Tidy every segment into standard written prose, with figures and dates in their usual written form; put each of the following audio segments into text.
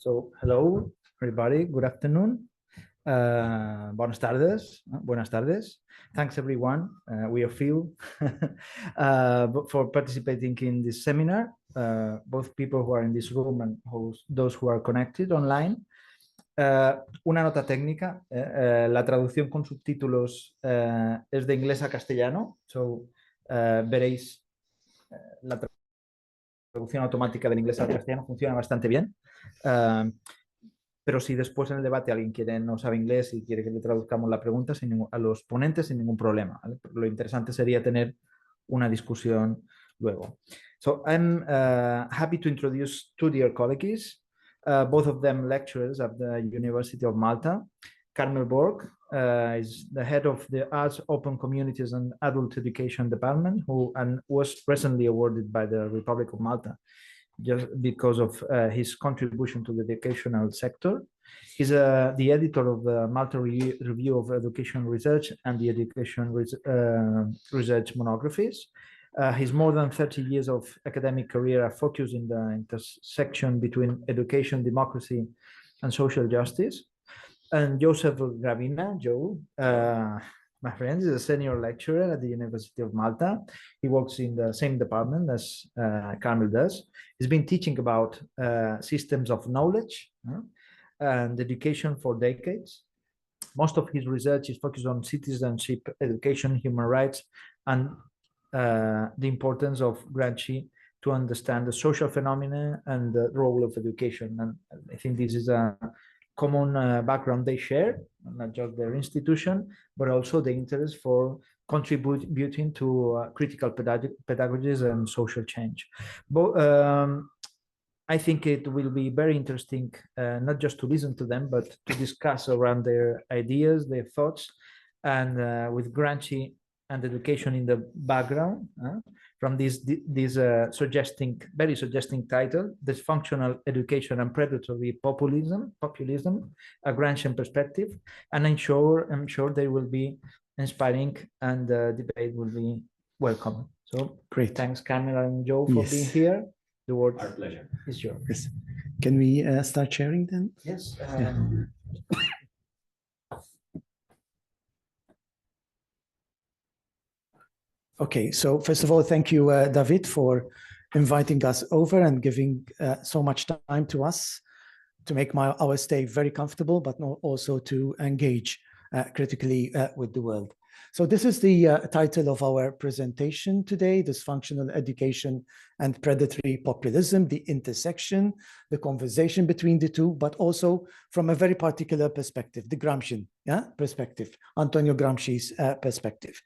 So, hello, everybody. Good afternoon. Buenas tardes. Buenas tardes. Thanks, everyone. We are few for participating in this seminar, both people who are in this room and those who are connected online. Una nota técnica, la traducción con subtítulos es de inglés a castellano, so veréis la traducción automática del inglés al castellano funciona bastante bien. Pero si después en el debate alguien no sabe inglés y quiere que le traduzcamos la pregunta a los ponentes sin ningún problema, ¿vale? Lo interesante sería tener una discusión luego. So I'm happy to introduce two dear colleagues, both of them lecturers at the University of Malta. Carmel Borg is the head of the Arts, Open Communities and Adult Education Department, and was recently awarded by the Republic of Malta just because of his contribution to the educational sector. He's the editor of the Malta Review of Education Research and the Education Research Monographies. His more than 30 years of academic career are focused in the intersection between education, democracy, and social justice. And Joseph Gravina, Joe, my friend, is a senior lecturer at the University of Malta. He works in the same department as Carmel does. He's been teaching about systems of knowledge and education for decades. Most of his research is focused on citizenship, education, human rights, and the importance of Gramsci to understand the social phenomena and the role of education. And I think this is a common background they share, not just their institution, but also the interest for contributing to critical pedagogies and social change. But I think it will be very interesting, not just to listen to them, but to discuss around their ideas, their thoughts, and with Gramsci and education in the background, from this very suggesting title, Dysfunctional Education and Predatory Populism, a Gramscian perspective. And I'm sure they will be inspiring and the debate will be welcome. So great. Thanks, Carmel and Joe, for being here. The word our pleasure is yours. Yes. Can we start sharing then? Yes. Okay, so first of all, thank you, David, for inviting us over and giving so much time to us to make our stay very comfortable, but also to engage critically with the world. So this is the title of our presentation today, Dysfunctional Education and Predatory Populism, the intersection, the conversation between the two, but also from a very particular perspective, the Gramscian perspective, Antonio Gramsci's perspective.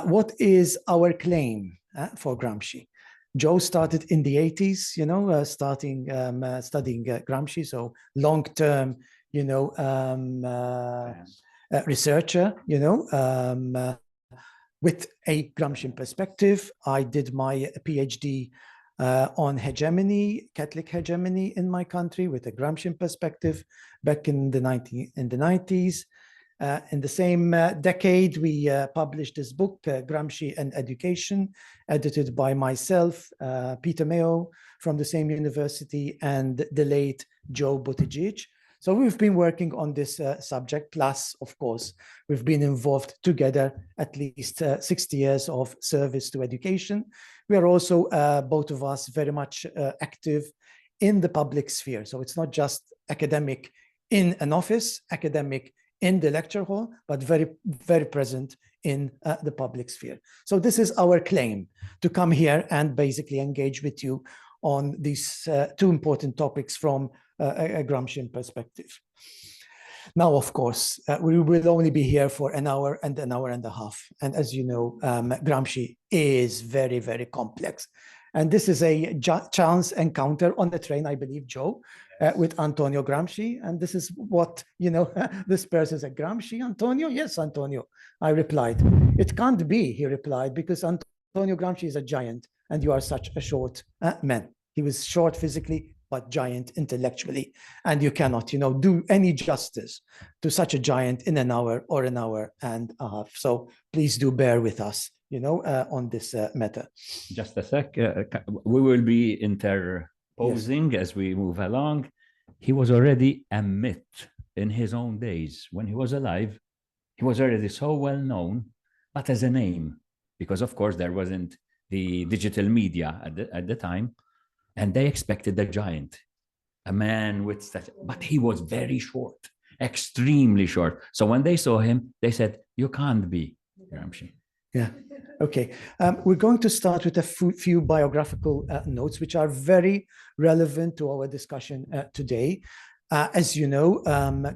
What is our claim for Gramsci? Joe started in the 80s, studying Gramsci, so long-term, researcher, with a Gramscian perspective. I did my PhD on hegemony, Catholic hegemony in my country with a Gramscian perspective back in the 90s. In the same decade, we published this book, Gramsci and Education, edited by myself, Peter Mayo from the same university, and the late Joe Buttigieg. So we've been working on this subject, plus, of course, we've been involved together at least 60 years of service to education. We are also, both of us, very much active in the public sphere. So it's not just academic in an office, academic in the lecture hall, but very, very present in the public sphere. So this is our claim, to come here and basically engage with you on these two important topics from a Gramscian perspective. Now, of course, we will only be here for an hour and a half. And as you know, Gramsci is very, very complex. And this is a chance encounter on the train, I believe, Joe, with Antonio Gramsci. And this is what, this person said, Gramsci, Antonio? Yes, Antonio, I replied. It can't be, he replied, because Antonio Gramsci is a giant and you are such a short man. He was short physically, but giant intellectually. And you cannot, do any justice to such a giant in an hour or an hour and a half. So please do bear with us, on this matter. Just a sec. We will be interposing as we move along. he was already a myth in his own days. When he was alive, he was already so well known, but as a name, because of course there wasn't the digital media at the time, and they expected a giant, a man with such, but he was very short, extremely short. So when they saw him, they said, "You can't be Gramsci." Yeah. Okay. We're going to start with a few biographical notes, which are very relevant to our discussion today. As you know,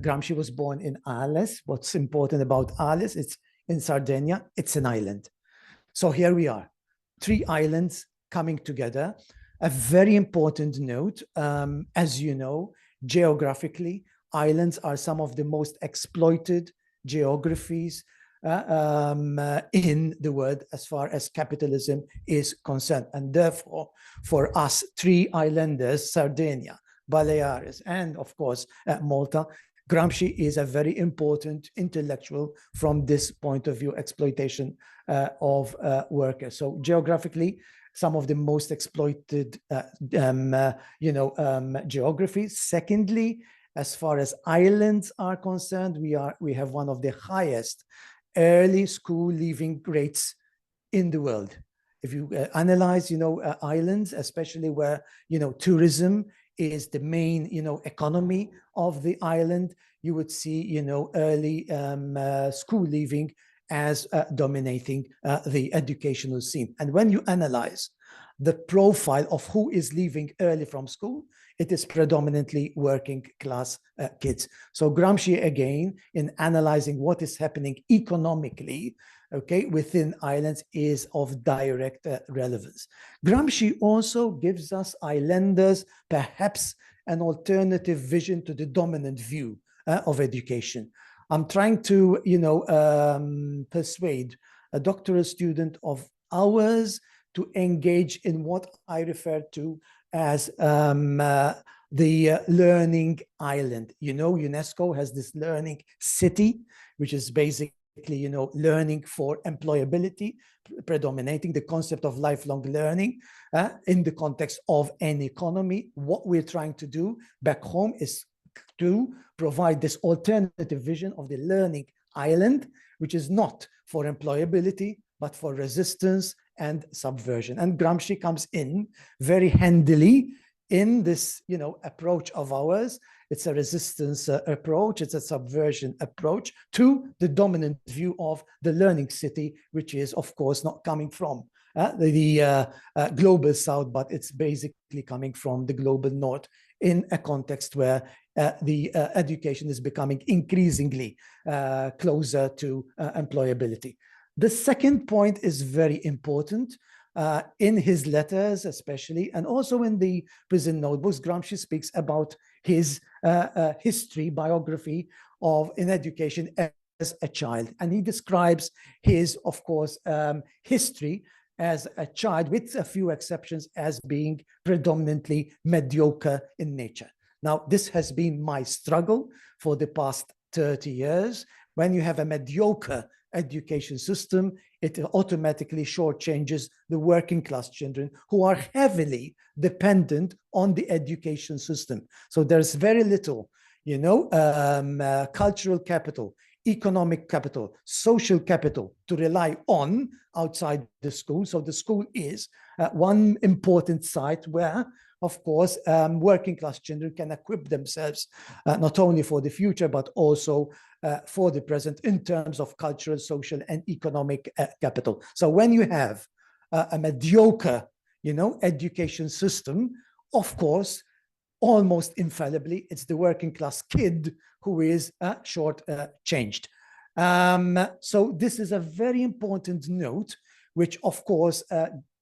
Gramsci was born in Ales. What's important about Ales? It's in Sardinia. It's an island. So here we are, 3 islands coming together. A very important note, as you know, geographically, islands are some of the most exploited geographies in the world as far as capitalism is concerned. And therefore, for us 3 islanders, Sardinia, Balearic, and of course, Malta, Gramsci is a very important intellectual from this point of view, exploitation of workers. So geographically, some of the most exploited, geographies. Secondly, as far as islands are concerned, we have one of the highest early school leaving rates in the world. If you analyze, islands, especially where, tourism is the main, economy of the island, you would see, early school leaving as dominating the educational scene. And when you analyze the profile of who is leaving early from school, it is predominantly working class kids. So Gramsci, again, in analyzing what is happening economically, okay, within islands is of direct relevance. Gramsci also gives us islanders perhaps an alternative vision to the dominant view of education. I'm trying to, persuade a doctoral student of ours to engage in what I refer to as the learning island. UNESCO has this learning city, which is basically, learning for employability, predominating the concept of lifelong learning in the context of an economy. What we're trying to do back home is to provide this alternative vision of the learning island, which is not for employability, but for resistance and subversion. And Gramsci comes in very handily in this, approach of ours. It's a resistance approach. It's a subversion approach to the dominant view of the learning city, which is, of course, not coming from the global south, but it's basically coming from the global north in a context where the education is becoming increasingly closer to employability. The second point is very important. In his letters, especially, and also in the prison notebooks, Gramsci speaks about his history, biography in education as a child. And he describes his, of course, history as a child, with a few exceptions, as being predominantly mediocre in nature. Now, this has been my struggle for the past 30 years. When you have a mediocre education system, it automatically shortchanges the working class children who are heavily dependent on the education system. So there's very little, cultural capital, economic capital, social capital to rely on outside the school. So the school is one important site where, of course, working class children can equip themselves not only for the future, but also for the present in terms of cultural, social, and economic capital. So when you have a mediocre, education system, of course, almost infallibly, it's the working class kid who is short-changed. So this is a very important note, which, of course,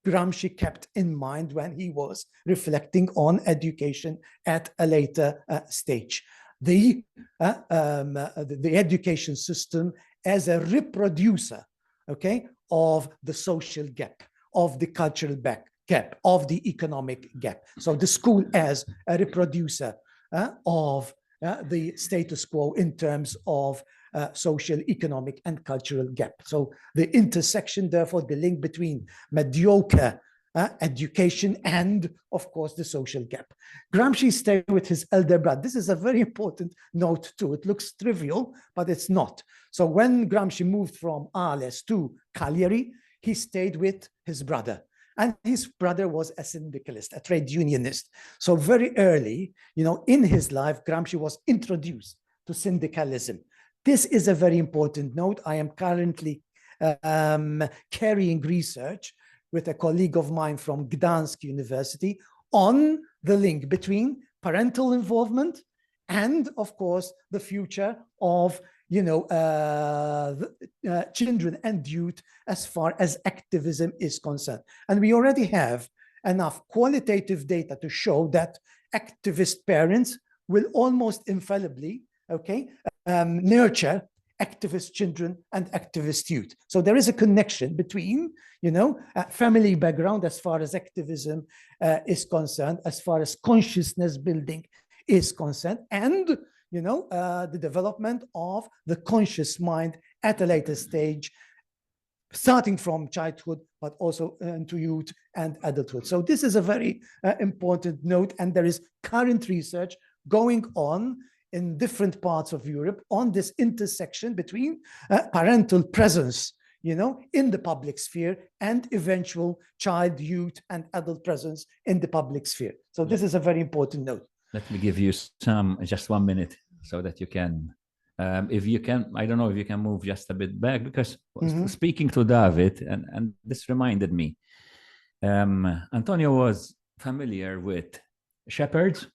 Gramsci kept in mind when he was reflecting on education at a later stage. The education system as a reproducer, okay, of the social gap, of the cultural gap, of the economic gap. So the school as a reproducer of the status quo in terms of social, economic, and cultural gap. So the intersection, therefore, the link between mediocre education, and of course the social gap. Gramsci stayed with his elder brother. This is a very important note too. It looks trivial, but it's not. So when Gramsci moved from Ales to Cagliari, he stayed with his brother. And his brother was a syndicalist, a trade unionist. So very early, in his life, Gramsci was introduced to syndicalism. This is a very important note. I am currently carrying research with a colleague of mine from Gdansk University on the link between parental involvement and, of course, the future of children and youth as far as activism is concerned. And we already have enough qualitative data to show that activist parents will almost infallibly, nurture activist children and activist youth. So there is a connection between, family background as far as activism is concerned, as far as consciousness building is concerned, and the development of the conscious mind at a later stage, starting from childhood, but also into youth and adulthood. So this is a very important note, and there is current research going on in different parts of Europe on this intersection between parental presence, in the public sphere, and eventual child, youth, and adult presence in the public sphere. So this is a very important note. Let me give you just 1 minute so that you can, if you can, I don't know if you can move just a bit back, because speaking to David, and this reminded me, Antonio was familiar with shepherds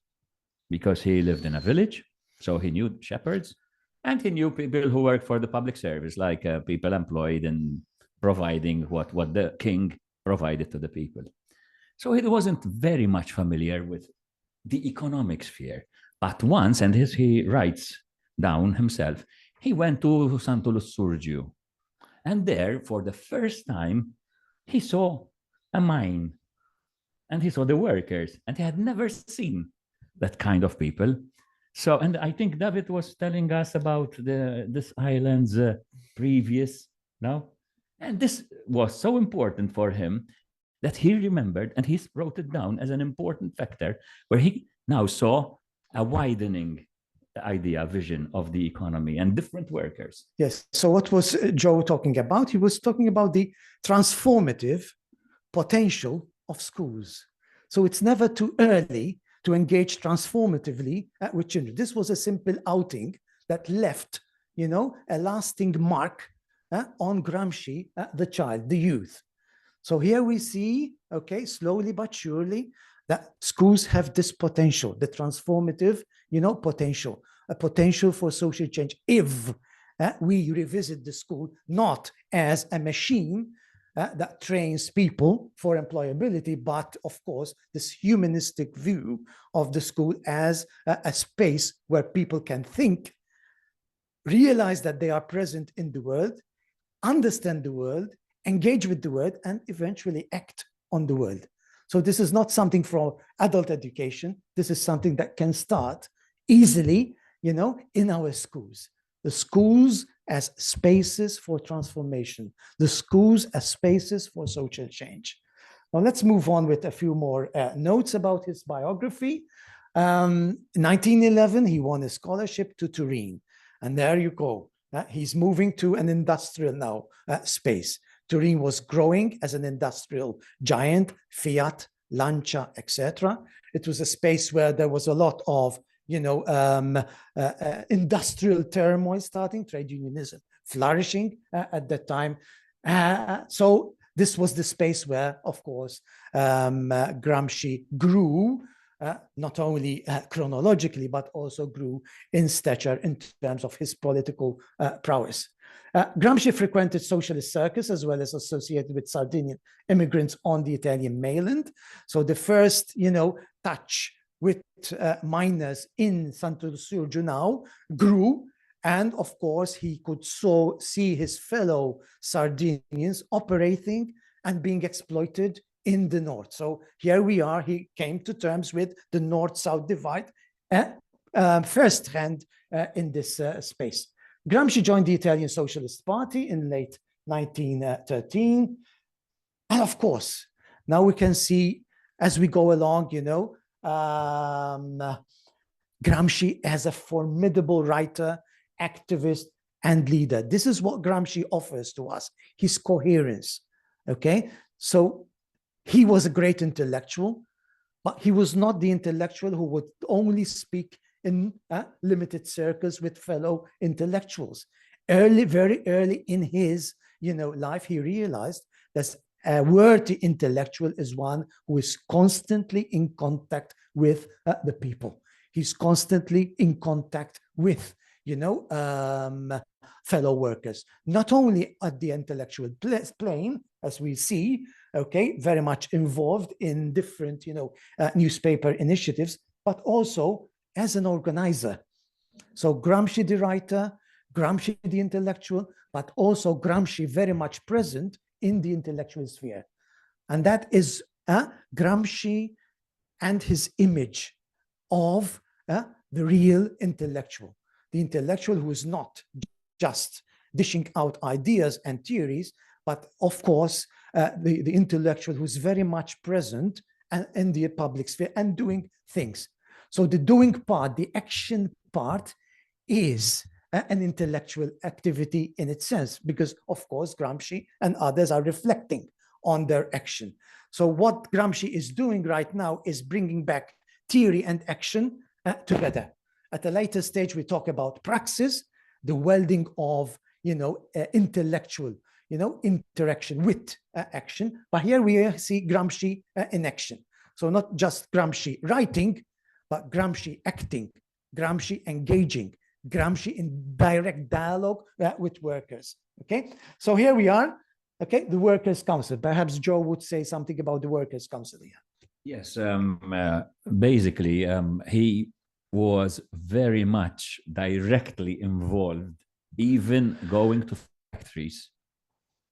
because he lived in a village. So he knew shepherds, and he knew people who worked for the public service, like people employed in providing what the king provided to the people. So he wasn't very much familiar with the economic sphere. But once, and he writes down himself, he went to Santo Lussurgiu. And there, for the first time, he saw a mine. And he saw the workers. And he had never seen that kind of people. So, and I think David was telling us about this island's previous, and this was so important for him that he remembered, and he wrote it down as an important factor, where he now saw a widening vision of the economy and different workers. Yes. So what was Joe talking about? He was talking about the transformative potential of schools. So it's never too early to engage transformatively with children. This was a simple outing that left, a lasting mark on Gramsci, the child, the youth. So here we see, slowly but surely, that schools have this potential, the transformative, potential, a potential for social change. If we revisit the school not as a machine that trains people for employability, but of course, this humanistic view of the school as a space where people can think, realize that they are present in the world, understand the world, engage with the world, and eventually act on the world. So this is not something for adult education. This is something that can start easily, in our schools. The schools as spaces for transformation, the schools as spaces for social change. Now let's move on with a few more notes about his biography. 1911, he won a scholarship to Turin. And there you go. He's moving to an industrial space. Turin was growing as an industrial giant, Fiat, Lancia, etc. It was a space where there was a lot of industrial turmoil starting, trade unionism flourishing at that time. So this was the space where, of course, Gramsci grew, not only chronologically, but also grew in stature in terms of his political prowess. Gramsci frequented socialist circles as well as associated with Sardinian immigrants on the Italian mainland. So the first, touch with miners in Santo Lussurgiu now grew. And of course, he could see his fellow Sardinians operating and being exploited in the north. So here we are, he came to terms with the north-south divide firsthand in this space. Gramsci joined the Italian Socialist Party in late 1913. And of course, Now we can see as we go along, Gramsci as a formidable writer, activist, and leader. This is what Gramsci offers to us, his coherence. Okay, so he was a great intellectual, but he was not the intellectual who would only speak in limited circles with fellow intellectuals. Very early in his life, he realized that a worthy intellectual is one who is constantly in contact with the people. He's constantly in contact with fellow workers, not only at the intellectual plane, as we see, okay, very much involved in different, newspaper initiatives, but also as an organizer. So Gramsci the writer, Gramsci the intellectual, but also Gramsci very much present in the intellectual sphere. And that is Gramsci and his image of the real intellectual, the intellectual who is not just dishing out ideas and theories, but of course, the intellectual who's very much present in the public sphere and doing things. So the doing part, the action part, is an intellectual activity in its sense, because of course, Gramsci and others are reflecting on their action. So what Gramsci is doing right now is bringing back theory and action together. At a later stage, we talk about praxis, the welding of, intellectual, interaction with action. But here we see Gramsci in action. So not just Gramsci writing, but Gramsci acting, Gramsci engaging, Gramsci in direct dialogue with workers. Okay, so here we are. Okay, the Workers' Council. Perhaps Joe would say something about the Workers' Council here. Yes, basically, he was very much directly involved, even going to factories.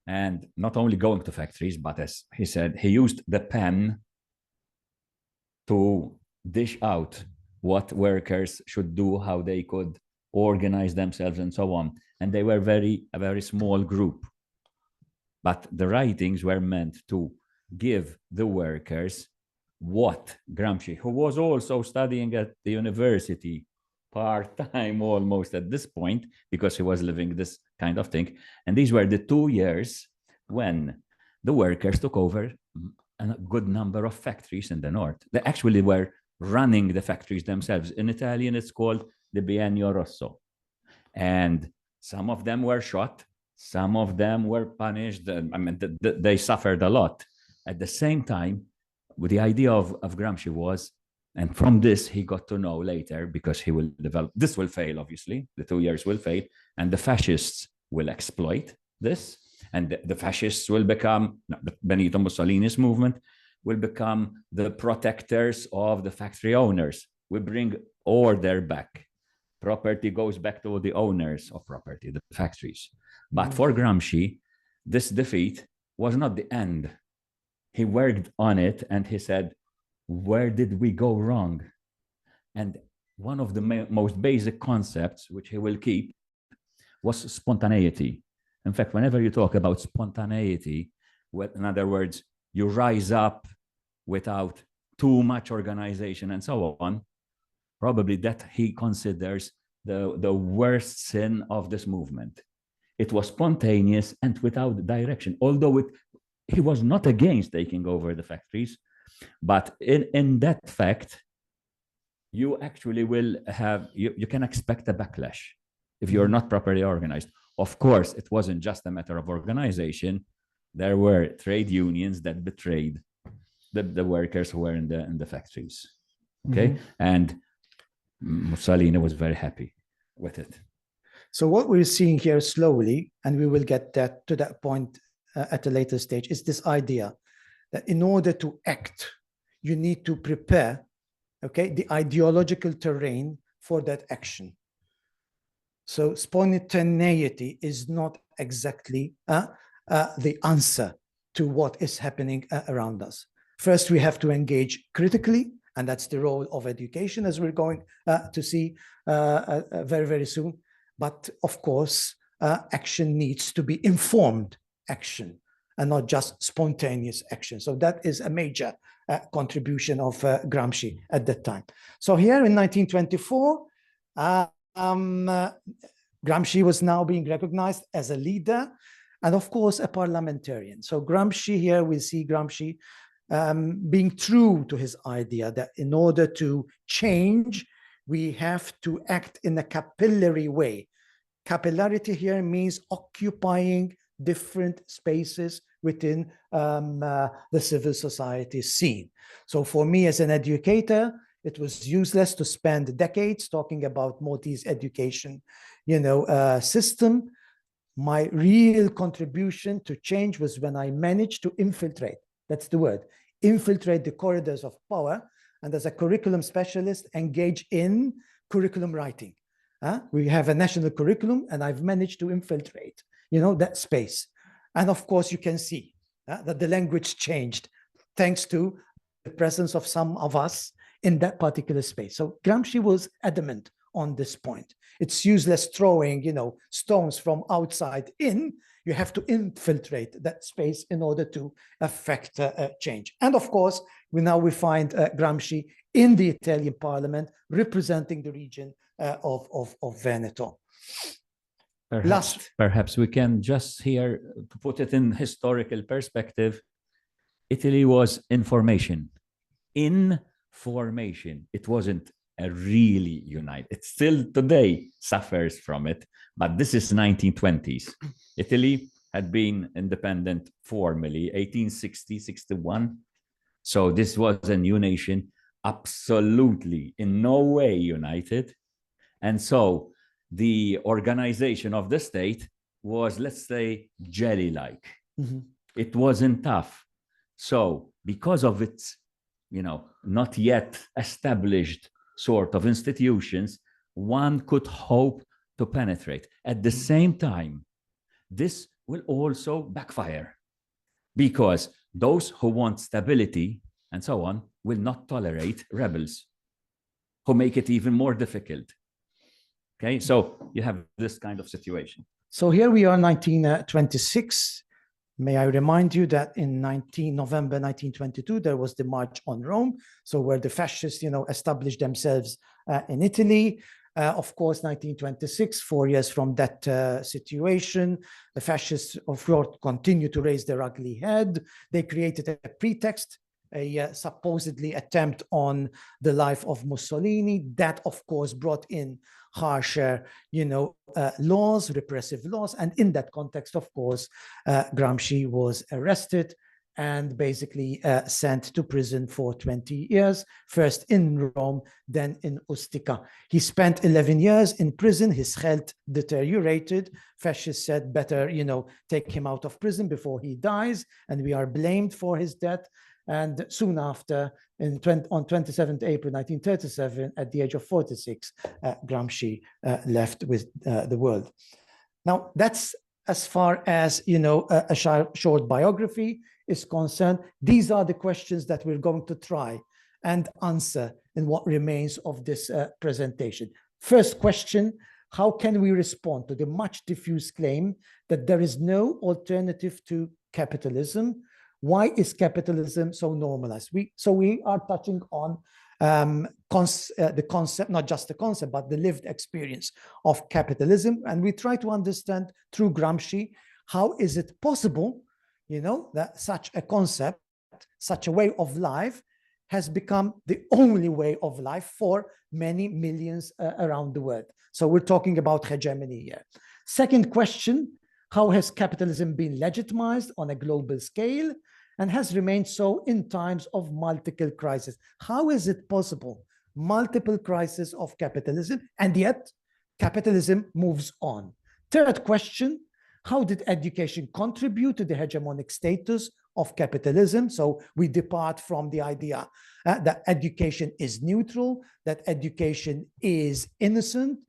And not only going to factories, but as he said, he used the pen to dish out what workers should do, how they could organize themselves and so on. And they were a very small group. But the writings were meant to give the workers what Gramsci, who was also studying at the university part-time almost at this point, because he was living this kind of thing. And these were the 2 years when the workers took over a good number of factories in the north. They actually were running the factories themselves. In Italian, it's called the Biennio Rosso. And some of them were shot. Some of them were punished. I mean, they suffered a lot. At the same time, with the idea of Gramsci was, and from this he got to know later, because he will develop, this will fail, obviously, the 2 years will fail, and the fascists will exploit this, and the fascists will become, the Benito Mussolini's movement will become the protectors of the factory owners. We bring order back. Property goes back to the owners of property, the factories. But for Gramsci, this defeat was not the end. He worked on it and he said, where did we go wrong? And one of the most basic concepts, which he will keep, was spontaneity. In fact, whenever you talk about spontaneity, in other words, you rise up without too much organization and so on, probably that he considers the worst sin of this movement. It was spontaneous and without direction, although he was not against taking over the factories, but in that fact, you actually will have, you can expect a backlash if you're not properly organized. Of course, it wasn't just a matter of organization. There were trade unions that betrayed the workers who were in the factories. Okay, and Mussolini was very happy with it. So what we're seeing here slowly, and we will get to that point at a later stage, is this idea that in order to act, you need to prepare, okay, the ideological terrain for that action. So spontaneity is not exactly the answer to what is happening around us. First, we have to engage critically, and that's the role of education, as we're going to see very, very soon. But of course, action needs to be informed action. and not just spontaneous action. So that is a major contribution of Gramsci at that time. So here in 1924, Gramsci was now being recognized as a leader and, of course, a parliamentarian. So Gramsci here, we see Gramsci being true to his idea that in order to change, we have to act in a capillary way. Capillarity here means occupying different spaces within the civil society scene. So for me as an educator, it was useless to spend decades talking about Maltese education, system. My real contribution to change was when I managed to infiltrate, that's the word, infiltrate the corridors of power, and as a curriculum specialist, engage in curriculum writing. We have a national curriculum, and I've managed to infiltrate, that space. And of course, you can see that the language changed thanks to the presence of some of us in that particular space. So Gramsci was adamant on this point. It's useless throwing, stones from outside in. You have to infiltrate that space in order to affect change. And of course, we find Gramsci in the Italian parliament representing the region of Veneto. Perhaps we can just here, to put it in historical perspective, Italy was in formation. In formation. It wasn't a really united. It still today suffers from it, but this is 1920s. Italy had been independent formally 1860, 61. So this was a new nation, absolutely in no way united. And so the organization of the state was, let's say, jelly-like. Mm-hmm. It wasn't tough. So because of its, not yet established sort of institutions, one could hope to penetrate. At the same time, this will also backfire because those who want stability and so on will not tolerate rebels who make it even more difficult. Okay, so you have this kind of situation. So here we are, 1926. May I remind you that in November 1922, there was the March on Rome, so where the fascists, established themselves in Italy. Of course, 1926, 4 years from that situation, the fascists, of course, continue to raise their ugly head. They created a pretext, a supposedly attempt on the life of Mussolini. That, of course, brought in harsher, laws, repressive laws. And in that context, of course, Gramsci was arrested and basically sent to prison for 20 years, first in Rome, then in Ustica. He spent 11 years in prison. His health deteriorated. Fascists said, better, take him out of prison before he dies, and we are blamed for his death. And soon after, on 27th April 1937, at the age of 46, Gramsci left with the world. Now, that's as far as, a short biography is concerned. These are the questions that we're going to try and answer in what remains of this presentation. First question, how can we respond to the much diffused claim that there is no alternative to capitalism? Why is capitalism so normalized? We are touching on the concept, not just the concept, but the lived experience of capitalism. And we try to understand through Gramsci, how is it possible, that such a concept, such a way of life has become the only way of life for many millions around the world. So we're talking about hegemony here. Second question, how has capitalism been legitimized on a global scale and has remained so in times of multiple crises? How is it possible? Multiple crises of capitalism, and yet capitalism moves on. Third question, how did education contribute to the hegemonic status of capitalism? So we depart from the idea that education is neutral, that education is innocent,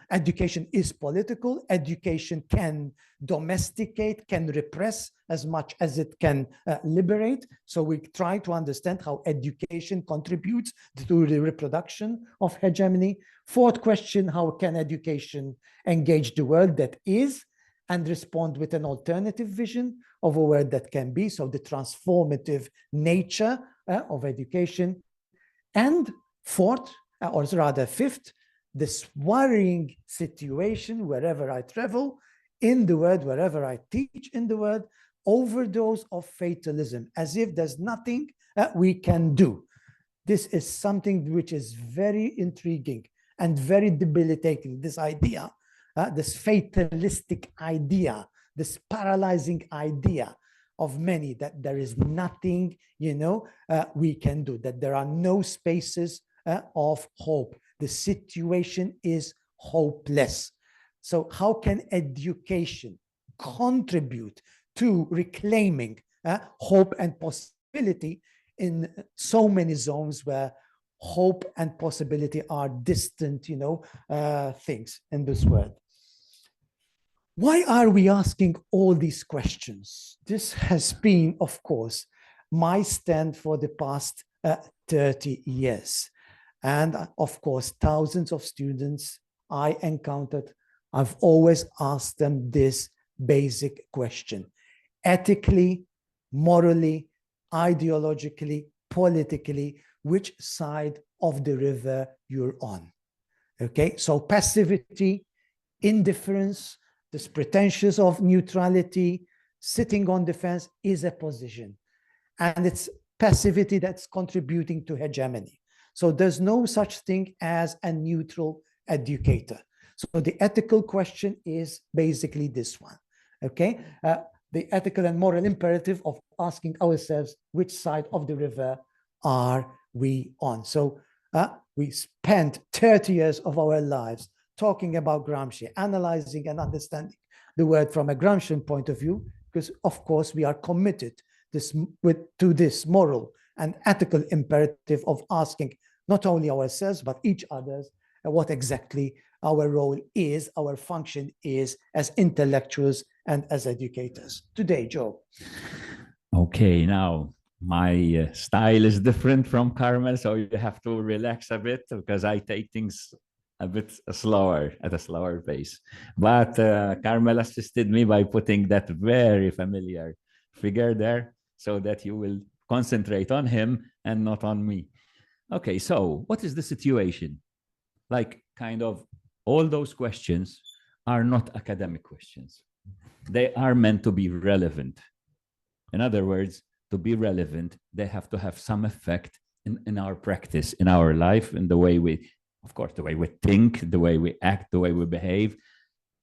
education is political, education can domesticate, can repress as much as it can liberate. So we try to understand how education contributes to the reproduction of hegemony. Fourth question, how can education engage the world that is and respond with an alternative vision of a word that can be, so the transformative nature of education. And fourth, or rather fifth, this worrying situation wherever I travel in the world, wherever I teach in the world, overdose of fatalism, as if there's nothing we can do. This is something which is very intriguing and very debilitating, this idea, this fatalistic idea, this paralyzing idea of many, that there is nothing, we can do, that there are no spaces of hope. The situation is hopeless. So how can education contribute to reclaiming hope and possibility in so many zones where hope and possibility are distant, things in this world? Why are we asking all these questions? This has been, of course, my stand for the past 30 years. And of course, thousands of students I encountered, I've always asked them this basic question: ethically, morally, ideologically, politically, which side of the river you're on? Okay, so passivity, indifference, this pretentious of neutrality, sitting on the fence is a position. And it's passivity that's contributing to hegemony. So there's no such thing as a neutral educator. So the ethical question is basically this one, okay? The ethical and moral imperative of asking ourselves, which side of the river are we on? So we spent 30 years of our lives talking about Gramsci, analyzing and understanding the word from a Gramscian point of view, because of course we are committed to this moral and ethical imperative of asking not only ourselves, but each other, what exactly our role is, our function is as intellectuals and as educators. Today, Joe. Okay, now my style is different from Carmel, so you have to relax a bit because I take things a bit slower, at a slower pace. But Carmel assisted me by putting that very familiar figure there so that you will concentrate on him and not on me. Okay, so what is the situation? Like, kind of, all those questions are not academic questions. They are meant to be relevant. In other words, to be relevant, they have to have some effect in our practice, in our life, in the way we, of course, the way we think, the way we act, the way we behave,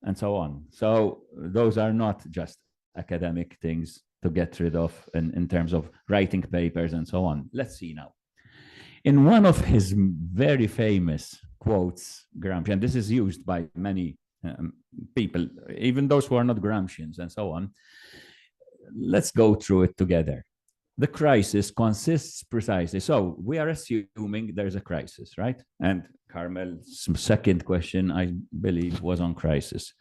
and so on. So those are not just academic things to get rid of in terms of writing papers and so on. Let's see now. In one of his very famous quotes, Gramsci, and this is used by many people, even those who are not Gramscians and so on, let's go through it together. The crisis consists precisely, so we are assuming there's a crisis, right? And Carmel's second question, I believe, was on crisis.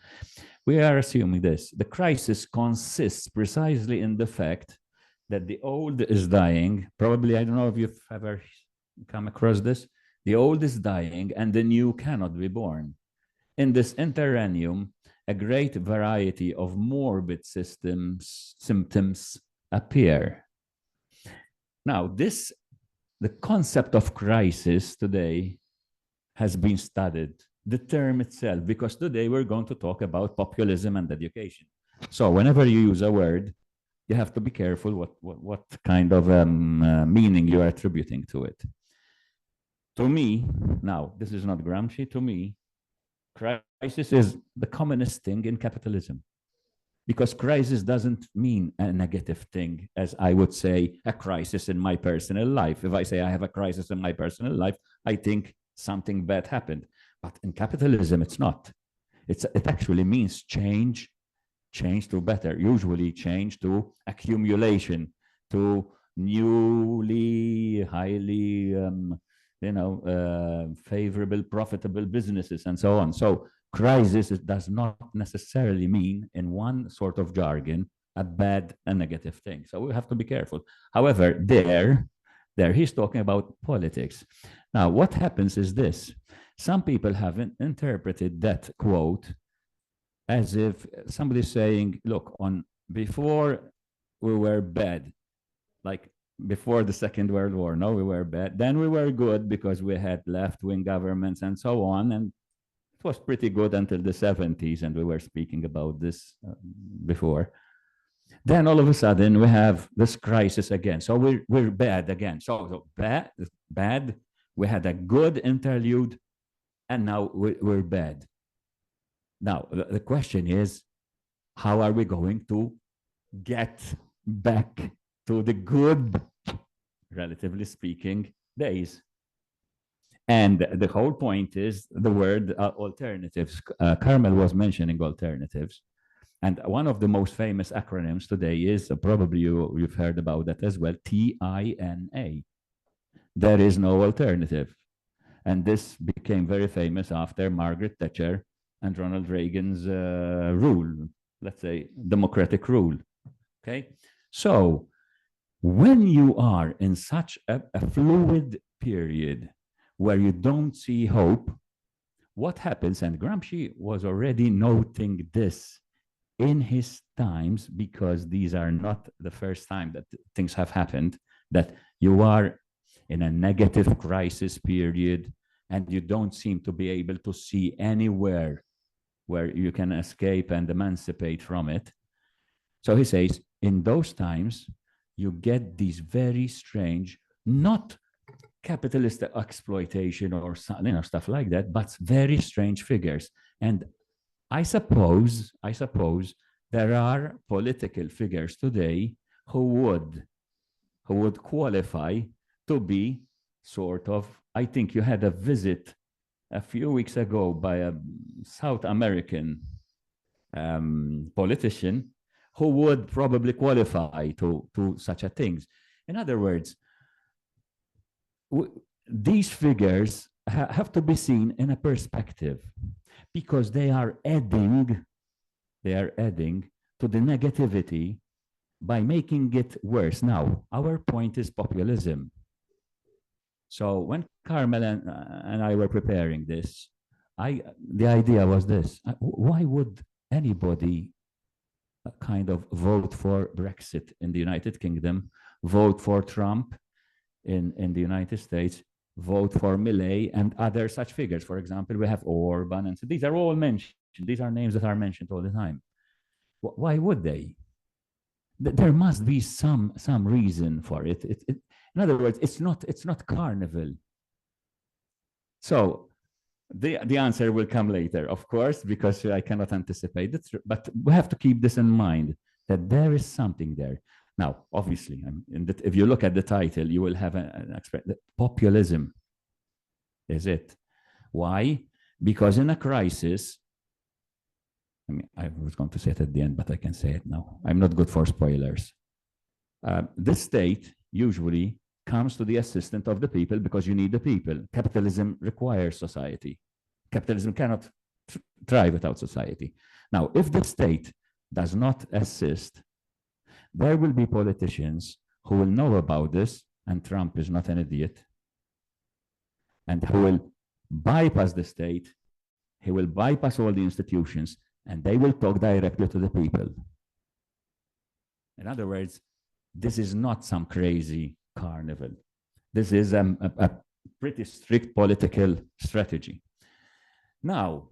We are assuming this. The crisis consists precisely in the fact that the old is dying. Probably, I don't know if you've ever come across this. The old is dying and the new cannot be born. In this interregnum, a great variety of morbid symptoms appear. Now, the concept of crisis today has been studied, the term itself, because today we're going to talk about populism and education. So whenever you use a word, you have to be careful what kind of meaning you are attributing to it. To me, now, this is not Gramsci, to me, crisis is the commonest thing in capitalism. Because crisis doesn't mean a negative thing, as I would say, a crisis in my personal life. If I say I have a crisis in my personal life, I think something bad happened. But in capitalism, it's not. It actually means change to better, usually change to accumulation, to newly, highly, favorable, profitable businesses and so on. So crisis does not necessarily mean, in one sort of jargon, a bad and negative thing. So we have to be careful. However, there he's talking about politics. Now, what happens is this. Some people have interpreted that quote as if somebody's saying, look, before we were bad, like before the Second World War. No, we were bad. Then we were good because we had left-wing governments and so on. And it was pretty good until the 70s. And we were speaking about this before. Then all of a sudden we have this crisis again. So we're bad again. So bad. We had a good interlude and now we're bad. Now, the question is, how are we going to get back to the good, relatively speaking, days? And the whole point is the word alternatives. Carmel was mentioning alternatives. And one of the most famous acronyms today is, probably you've heard about that as well, TINA. There is no alternative. And this became very famous after Margaret Thatcher and Ronald Reagan's rule, let's say democratic rule. Okay, so when you are in such a fluid period where you don't see hope, what happens? And Gramsci was already noting this in his times, because these are not the first time that things have happened, that you are in a negative crisis period and you don't seem to be able to see anywhere where you can escape and emancipate from it. So he says, in those times, you get these very strange, not capitalist exploitation or stuff like that, but very strange figures. And I suppose there are political figures today who would qualify to be sort of, I think you had a visit a few weeks ago by a South American politician who would probably qualify to such a things. In other words, these figures have to be seen in a perspective, because they are adding to the negativity by making it worse. Now, our point is populism. So when Carmel and I were preparing this, the idea was this: why would anybody kind of vote for Brexit in the United Kingdom, vote for Trump in the United States, vote for Millet and other such figures? For example, we have Orban, and so these are all mentioned. These are names that are mentioned all the time. Why would they? There must be some reason for it. In other words, it's not carnival. So the answer will come later, of course, because I cannot anticipate it. But we have to keep this in mind, that there is something there. Now, obviously, if you look at the title, you will have an expression. Populism is it. Why? Because in a crisis, I mean, I was going to say it at the end, but I can say it now. I'm not good for spoilers. The state usually comes to the assistance of the people because you need the people. Capitalism requires society. Capitalism cannot thrive without society. Now, if the state does not assist, there will be politicians who will know about this, and Trump is not an idiot, and who will bypass the state. He will bypass all the institutions, and they will talk directly to the people. In other words, this is not some crazy carnival. This is a pretty strict political strategy. Now,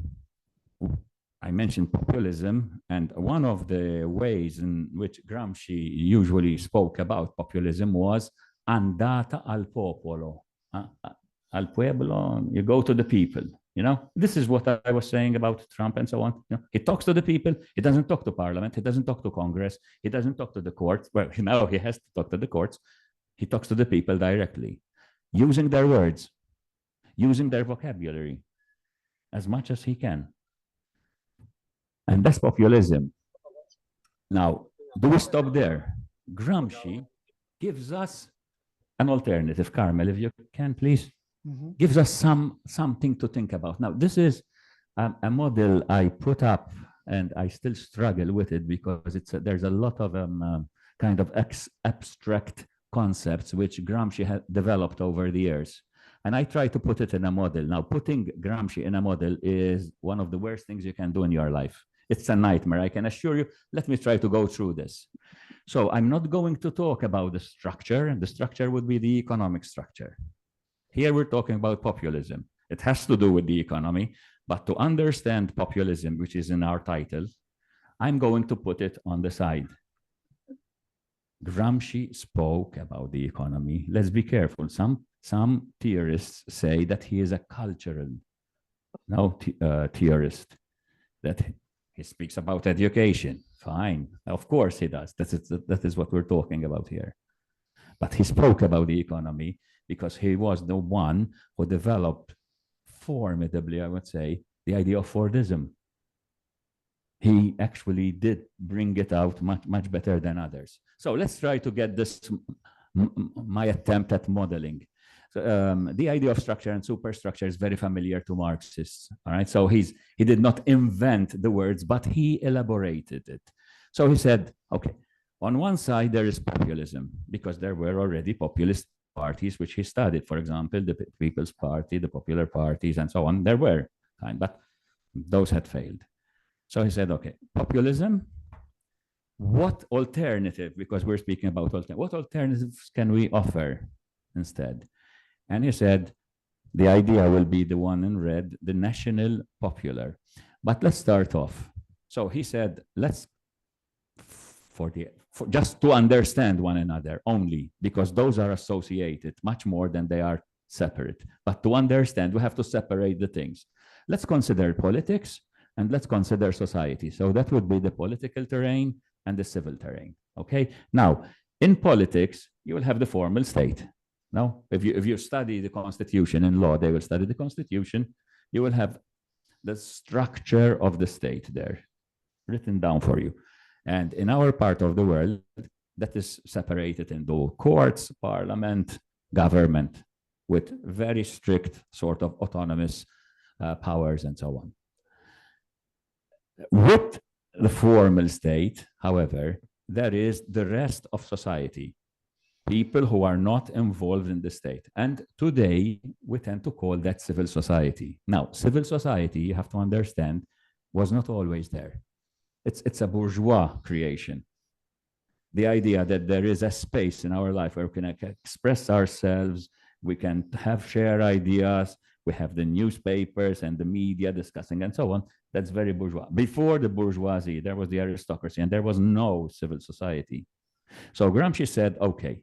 I mentioned populism, and one of the ways in which Gramsci usually spoke about populism was andata al popolo. Al pueblo, you go to the people. You know, this is what I was saying about Trump and so on. You know, he talks to the people. He doesn't talk to Parliament. He doesn't talk to Congress. He doesn't talk to the courts. Well, now he has to talk to the courts. He talks to the people directly, using their words, using their vocabulary as much as he can. And that's populism. Now, do we stop there? Gramsci gives us an alternative. Carmel, if you can, please. Gives us something to think about. Now, this is a model I put up, and I still struggle with it because there's a lot of kind of abstract concepts which Gramsci had developed over the years. And I try to put it in a model. Now, putting Gramsci in a model is one of the worst things you can do in your life. It's a nightmare, I can assure you. Let me try to go through this. So I'm not going to talk about the structure, and the structure would be the economic structure. Here we're talking about populism. It has to do with the economy, but to understand populism, which is in our title, I'm going to put it on the side. Gramsci spoke about the economy. Let's be careful. Some theorists say that he is a cultural theorist, that he speaks about education. Fine, of course he does. That is what we're talking about here. But he spoke about the economy because he was the one who developed formidably, I would say, the idea of Fordism. He actually did bring it out much better than others. So let's try to get this, my attempt at modeling. So, the idea of structure and superstructure is very familiar to Marxists. All right, so he did not invent the words, but he elaborated it. So he said, okay, on one side there is populism, because there were already populist parties which he studied. For example, the People's Party, the Popular Parties, and so on. There were, but those had failed. So he said, okay, populism, what alternative, because we're speaking about what alternatives can we offer instead? And he said, the idea will be the one in red, the national popular. But let's start off. So he said, let's, just to understand one another only, because those are associated much more than they are separate. But to understand, we have to separate the things. Let's consider politics, and let's consider society. So that would be the political terrain and the civil terrain. Okay. Now, in politics, you will have the formal state. Now, if you study the Constitution in law, they will study the Constitution. You will have the structure of the state there written down for you. And in our part of the world, that is separated into courts, parliament, government, with very strict sort of autonomous powers and so on. With the formal state, however, there is the rest of society, people who are not involved in the state. And today, we tend to call that civil society. Now, civil society, you have to understand, was not always there. It's a bourgeois creation. The idea that there is a space in our life where we can express ourselves, we can share ideas, we have the newspapers and the media discussing and so on. That's very bourgeois. Before the bourgeoisie, there was the aristocracy and there was no civil society. So Gramsci said, okay,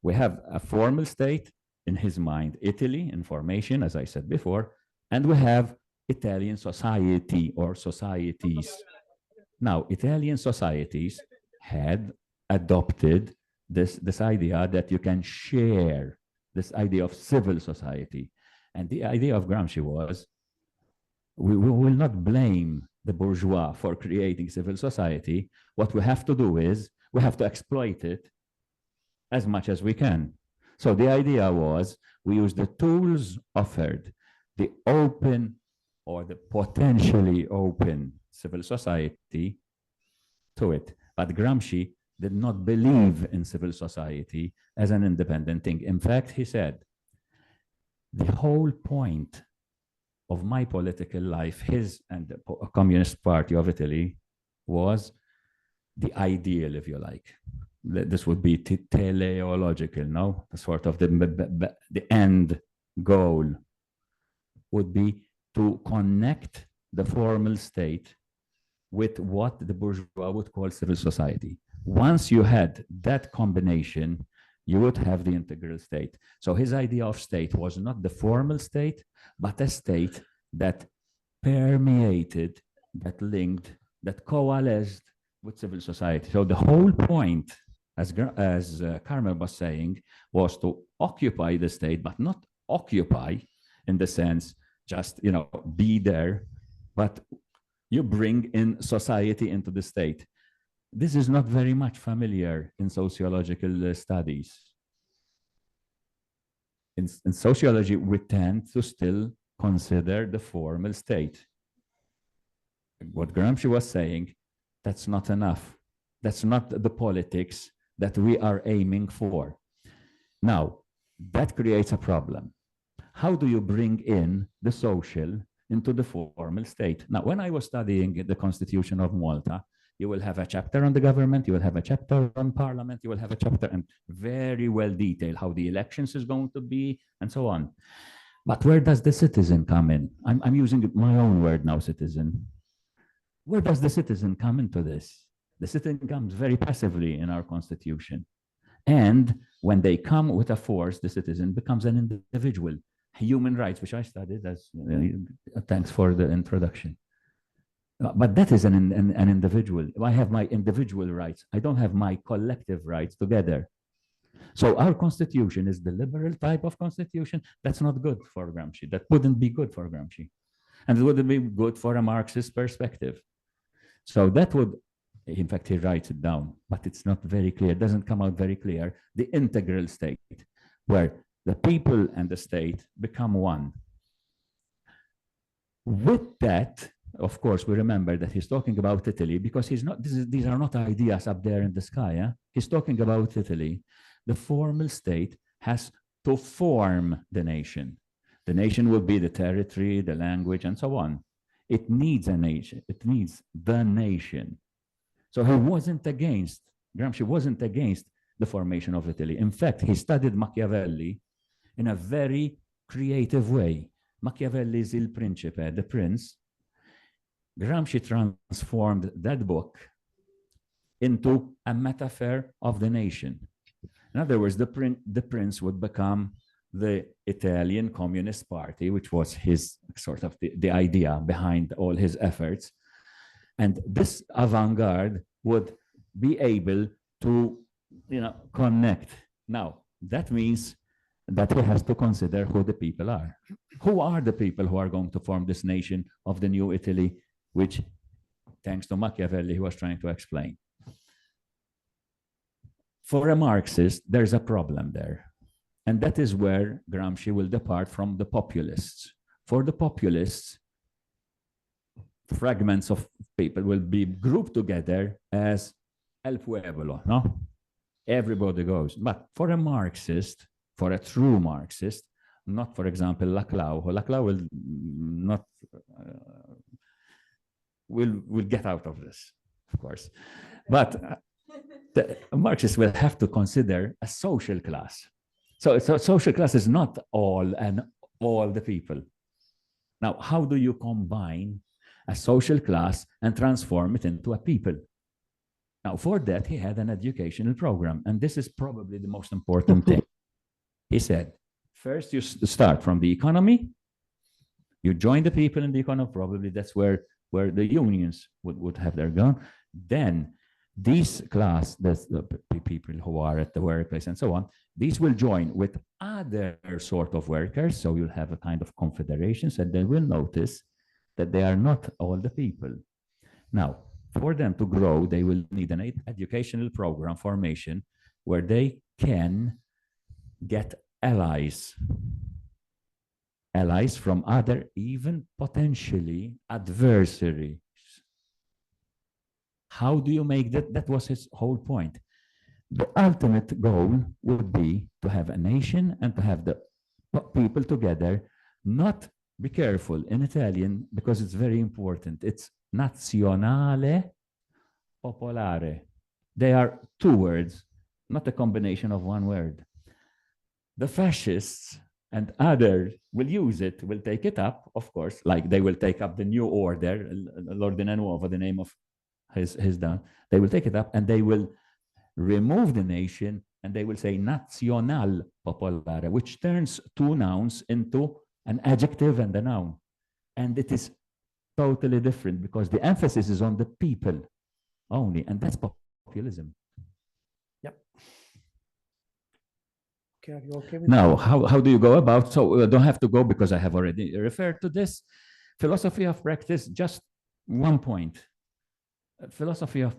we have a formal state, in his mind, Italy in formation, as I said before, and we have Italian society or societies. Now, Italian societies had adopted this idea that you can share, this idea of civil society. And the idea of Gramsci was, we will not blame the bourgeois for creating civil society. What we have to do is, we have to exploit it as much as we can. So the idea was, we use the tools offered, the open or the potentially open civil society to it. But Gramsci did not believe in civil society as an independent thing. In fact, he said, the whole point of my political life, his and the Communist Party of Italy, was the ideal, if you like. This would be teleological, no? Sort of the end goal would be to connect the formal state with what the bourgeois would call civil society. Once you had that combination, you would have the integral state. So his idea of state was not the formal state, but a state that permeated, that linked, that coalesced with civil society. So the whole point, as Carmel was saying, was to occupy the state, but not occupy in the sense just, be there, but you bring in society into the state. This is not very much familiar in sociological studies. In sociology, we tend to still consider the formal state. What Gramsci was saying, that's not enough. That's not the politics that we are aiming for. Now, that creates a problem. How do you bring in the social into the formal state? Now, when I was studying the Constitution of Malta, you will have a chapter on the government, you will have a chapter on parliament, you will have a chapter and very well detailed how the elections is going to be and so on. But where does the citizen come in? I'm using my own word now, citizen. Where does the citizen come into this? The citizen comes very passively in our constitution. And when they come with a force, the citizen becomes an individual. Human rights, which I studied, as thanks for the introduction. But that is an individual. I have my individual rights. I don't have my collective rights together. So our constitution is the liberal type of constitution. That's not good for Gramsci. That wouldn't be good for Gramsci. And it wouldn't be good for a Marxist perspective. So that would, in fact, he writes it down, but it's not very clear. It doesn't come out very clear. The integral state, where the people and the state become one. With that, of course, we remember that he's talking about Italy because he's not, these are not ideas up there in the sky. Eh? He's talking about Italy. The formal state has to form the nation. The nation will be the territory, the language, and so on. It needs a nation. It needs the nation. So he wasn't against, Gramsci wasn't against the formation of Italy. In fact, he studied Machiavelli in a very creative way. Machiavelli's Il Principe, the prince. Gramsci transformed that book into a metaphor of the nation. In other words, the prince would become the Italian Communist Party, which was his sort of the idea behind all his efforts. And this avant-garde would be able to, connect. Now, that means that he has to consider who the people are. Who are the people who are going to form this nation of the new Italy, which, thanks to Machiavelli, he was trying to explain. For a Marxist, there's a problem there. And that is where Gramsci will depart from the populists. For the populists, fragments of people will be grouped together as El Pueblo, no? Everybody goes. But for a Marxist, for a true Marxist, not, for example, Laclau. Laclau will not, will get out of this, of course. But the Marxists will have to consider a social class. So social class is not all the people. Now, how do you combine a social class and transform it into a people? Now, for that, he had an educational program, and this is probably the most important thing. He said, first you start from the economy, you join the people in the economy, probably that's where the unions would have their gun. Then these class, that's the people who are at the workplace and so on, these will join with other sort of workers. So you'll have a kind of confederations, and they will notice that they are not all the people. Now, for them to grow, they will need an educational program formation where they can get allies from other, even potentially adversaries. How do you make that? That was his whole point. The ultimate goal would be to have a nation and to have the people together. Not, be careful in Italian, because it's very important. It's nazionale popolare. They are two words, not a combination of one word. The fascists and others will use it, will take it up, of course, like they will take up the new order, l'ordine nuovo, the name of his done. They will take it up and they will remove the nation and they will say nazional popolare, which turns two nouns into an adjective and a noun. And it is totally different because the emphasis is on the people only, and that's populism. Yep. Okay, are you okay with now, that? how do you go about? So I don't have to go because I have already referred to this. Philosophy of practice, just one point. Philosophy of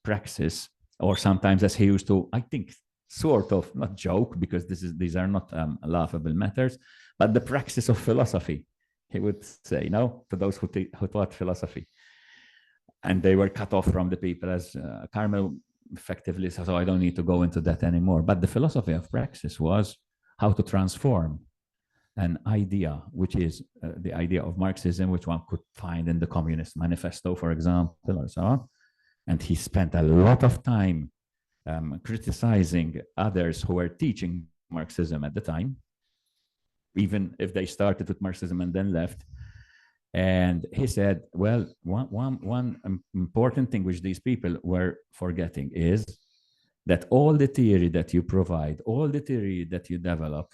praxis, or sometimes as he used to, I think, sort of, not joke, because these are not laughable matters, but the praxis of philosophy, he would say, no, to those who taught philosophy. And they were cut off from the people, as Carmel effectively says, so I don't need to go into that anymore. But the philosophy of praxis was how to transform an idea, which is the idea of Marxism, which one could find in the Communist Manifesto, for example, or so on, And he spent a lot of time criticizing others who were teaching Marxism at the time, even if they started with Marxism and then left. And he said, well, one important thing which these people were forgetting is that all the theory that you provide, all the theory that you develop,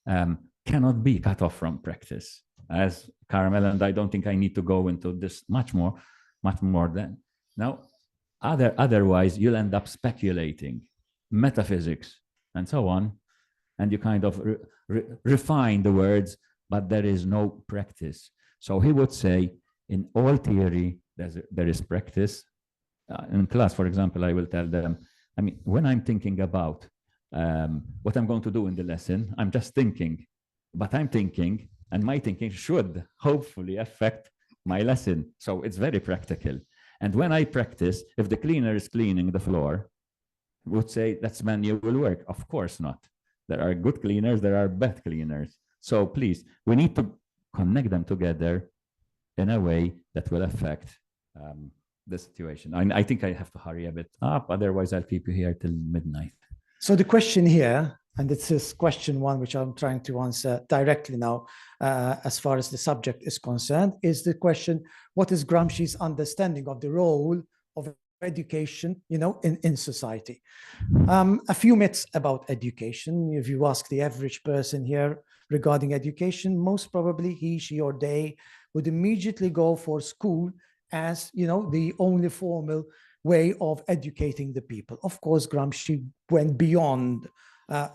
cannot be cut off from practice. As Carmel, and I don't think I need to go into this much more than now. Otherwise, you'll end up speculating, metaphysics, and so on, and you kind of refine the words, but there is no practice. So he would say, in all theory, there is practice. In class, for example, I will tell them, I mean, when I'm thinking about what I'm going to do in the lesson, I'm just thinking, but I'm thinking, and my thinking should hopefully affect my lesson. So it's very practical. And when I practice, if the cleaner is cleaning the floor, would say that's manual work. Of course not. There are good cleaners, there are bad cleaners. So please, we need to connect them together in a way that will affect the situation. I think I have to hurry a bit up, otherwise I'll keep you here till midnight. So the question here, and this is question one, which I'm trying to answer directly now, as far as the subject is concerned, is the question, what is Gramsci's understanding of the role of education, in society? A few myths about education. If you ask the average person here regarding education, most probably he, she, or they would immediately go for school as, the only formal way of educating the people. Of course, Gramsci went beyond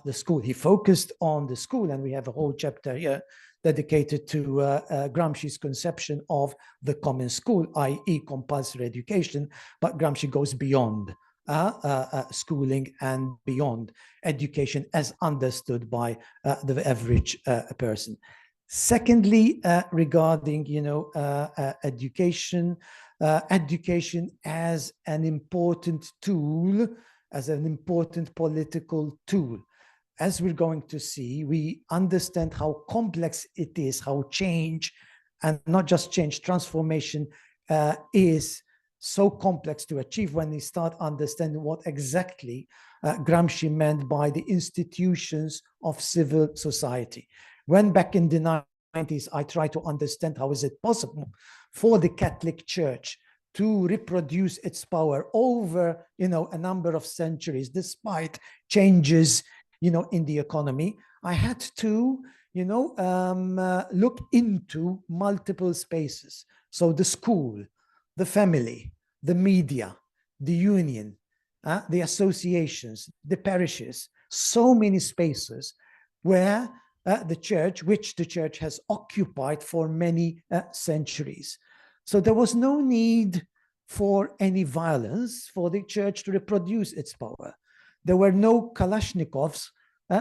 the school. He focused on the school, and we have a whole chapter here dedicated to Gramsci's conception of the common school, i.e. compulsory education, but Gramsci goes beyond schooling and beyond education as understood by the average person. Secondly, regarding, education as an important tool, as an important political tool. As we're going to see, we understand how complex it is, how change, and not just change, transformation is so complex to achieve when we start understanding what exactly Gramsci meant by the institutions of civil society. When back in the 90s, I tried to understand how is it possible for the Catholic Church to reproduce its power over, a number of centuries, despite changes, in the economy. I had to, look into multiple spaces. So the school, the family, the media, the union, the associations, the parishes, so many spaces where the church has occupied for many centuries. So there was no need for any violence for the church to reproduce its power. There were no Kalashnikovs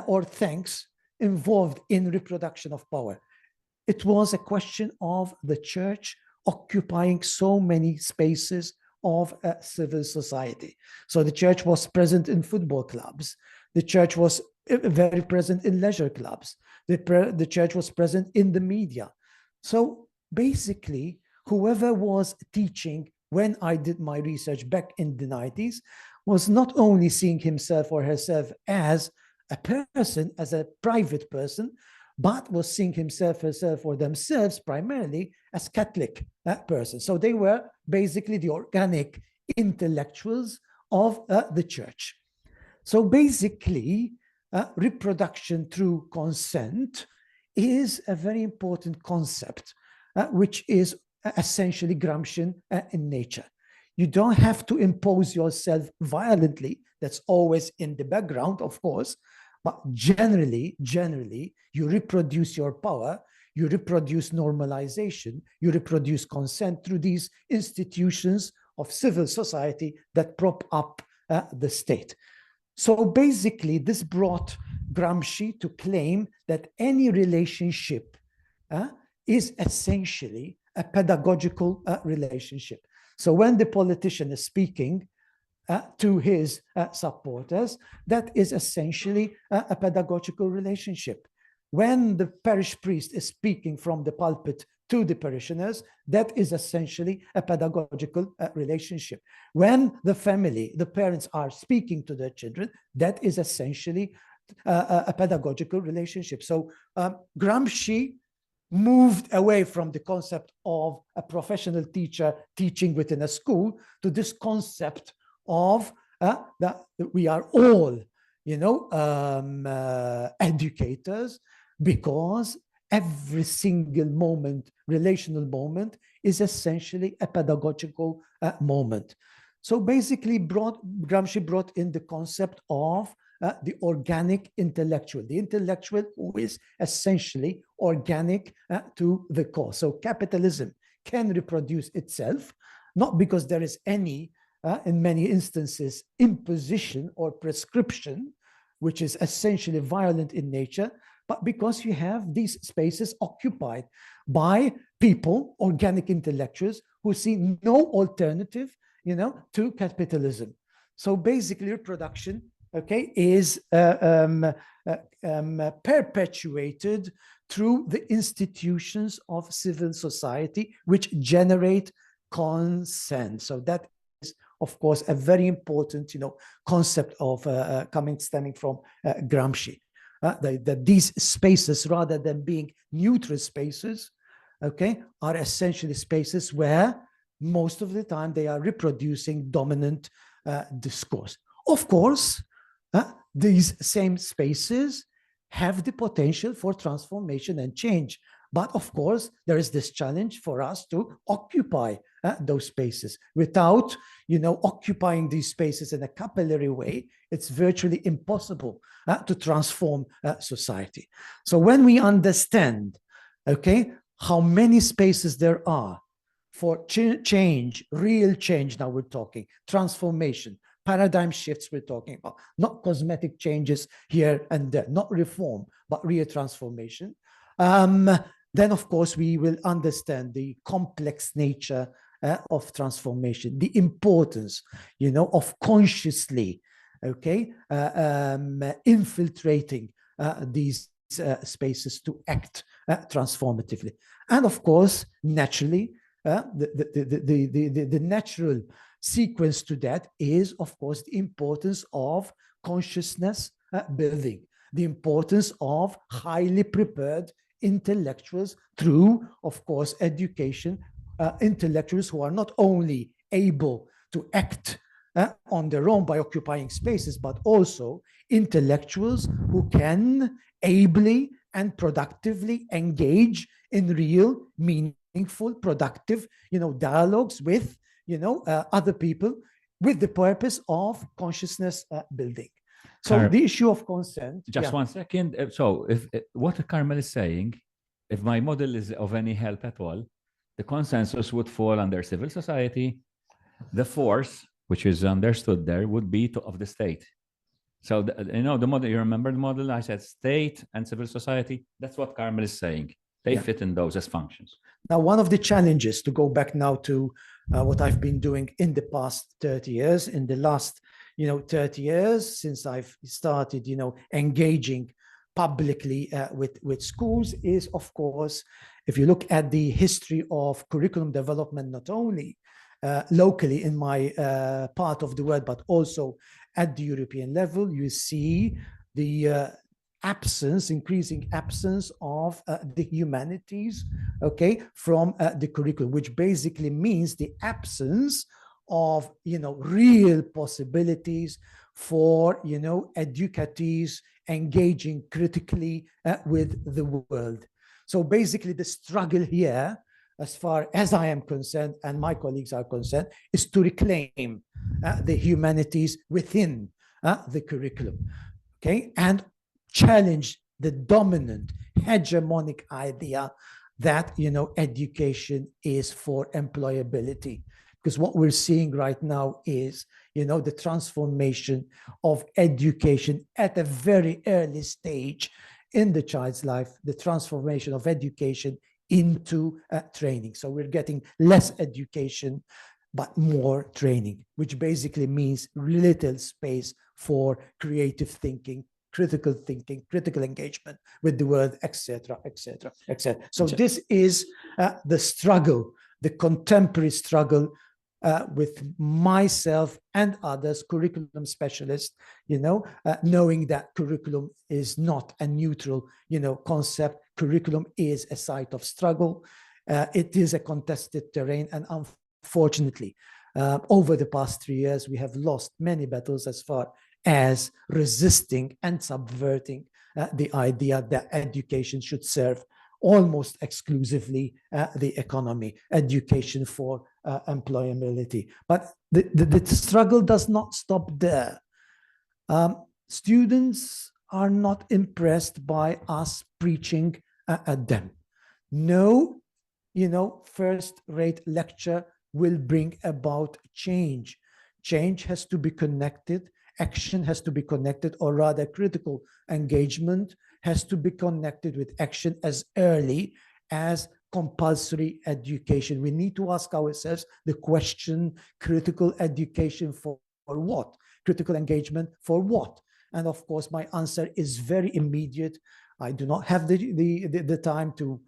or tanks involved in reproduction of power. It was a question of the church occupying so many spaces of civil society. So the church was present in football clubs. The church was very present in leisure clubs. The church was present in the media. So basically, whoever was teaching when I did my research back in the 90s was not only seeing himself or herself as a person, as a private person, but was seeing himself, herself, or themselves primarily as Catholic person. So they were basically the organic intellectuals of the church. So basically, reproduction through consent is a very important concept, which is essentially Gramscian in nature. You don't have to impose yourself violently. That's always in the background, of course. But generally, you reproduce your power, you reproduce normalization, you reproduce consent through these institutions of civil society that prop up the state. So basically, this brought Gramsci to claim that any relationship is essentially a pedagogical relationship. So when the politician is speaking to his supporters, that is essentially a pedagogical relationship. when the parish priest is speaking from the pulpit to the parishioners, that is essentially a pedagogical relationship. When the family, the parents are speaking to their children, that is essentially a pedagogical relationship. So Gramsci moved away from the concept of a professional teacher teaching within a school to this concept of that we are all, educators, because every single moment, relational moment, is essentially a pedagogical moment. So basically, Gramsci brought in the concept of the organic intellectual, the intellectual who is essentially organic to the core. So capitalism can reproduce itself, not because there is any, in many instances, imposition or prescription, which is essentially violent in nature, but because you have these spaces occupied by people, organic intellectuals, who see no alternative, to capitalism. So basically, reproduction, okay, is perpetuated through the institutions of civil society, which generate consent. So that is, of course, a very important, concept of stemming from Gramsci. That these spaces, rather than being neutral spaces, okay, are essentially spaces where most of the time they are reproducing dominant discourse. Of course, these same spaces have the potential for transformation and change. But of course, there is this challenge for us to occupy those spaces. Without, occupying these spaces in a capillary way, it's virtually impossible to transform society. So when we understand, okay, how many spaces there are for change, real change, now we're talking, transformation, paradigm shifts we're talking about, not cosmetic changes here and there, not reform, but real transformation, then of course we will understand the complex nature of transformation, the importance, of consciously, okay, infiltrating these spaces to act transformatively. And of course, naturally, the natural sequence to that is, of course, the importance of consciousness building, the importance of highly prepared intellectuals through, of course, education, intellectuals who are not only able to act on their own by occupying spaces, but also intellectuals who can ably and productively engage in real, meaningful, productive, dialogues with, other people, with the purpose of consciousness building. So the issue of consent. Just 1 second. So if what Carmel is saying, if my model is of any help at all, the consensus would fall under civil society. The force, which is understood there, would be of the state. So, the model, you remember the model? I said state and civil society. That's what Carmel is saying. They fit in those as functions. Now, one of the challenges, to go back now to what I've been doing in the past 30 years, in the last 30 years since I've started, engaging publicly with schools, is, of course, if you look at the history of curriculum development, not only locally in my part of the world, but also at the European level, you see the increasing absence of the humanities, okay, from the curriculum, which basically means the absence of, real possibilities for, educatees engaging critically with the world. So basically the struggle here, as far as I am concerned and my colleagues are concerned, is to reclaim the humanities within the curriculum, okay, and challenge the dominant hegemonic idea that, education is for employability. Because what we're seeing right now is, the transformation of education at a very early stage in the child's life, the transformation of education into training. So we're getting less education, but more training, which basically means little space for creative thinking, critical thinking, critical engagement with the world, etc., etc., etc. So this is the struggle, the contemporary struggle with myself and others, curriculum specialists, knowing that curriculum is not a neutral, concept. Curriculum is a site of struggle. It is a contested terrain, and unfortunately, over the past 3 years, we have lost many battles as far as resisting and subverting the idea that education should serve almost exclusively the economy, education for employability. But the struggle does not stop there. Students are not impressed by us preaching at them. No, first-rate lecture will bring about change. Change has to be connected. Action has to be connected, or rather critical engagement has to be connected with action as early as compulsory education. We need to ask ourselves the question, critical education for what? Critical engagement for what? And of course, my answer is very immediate. I do not have the time to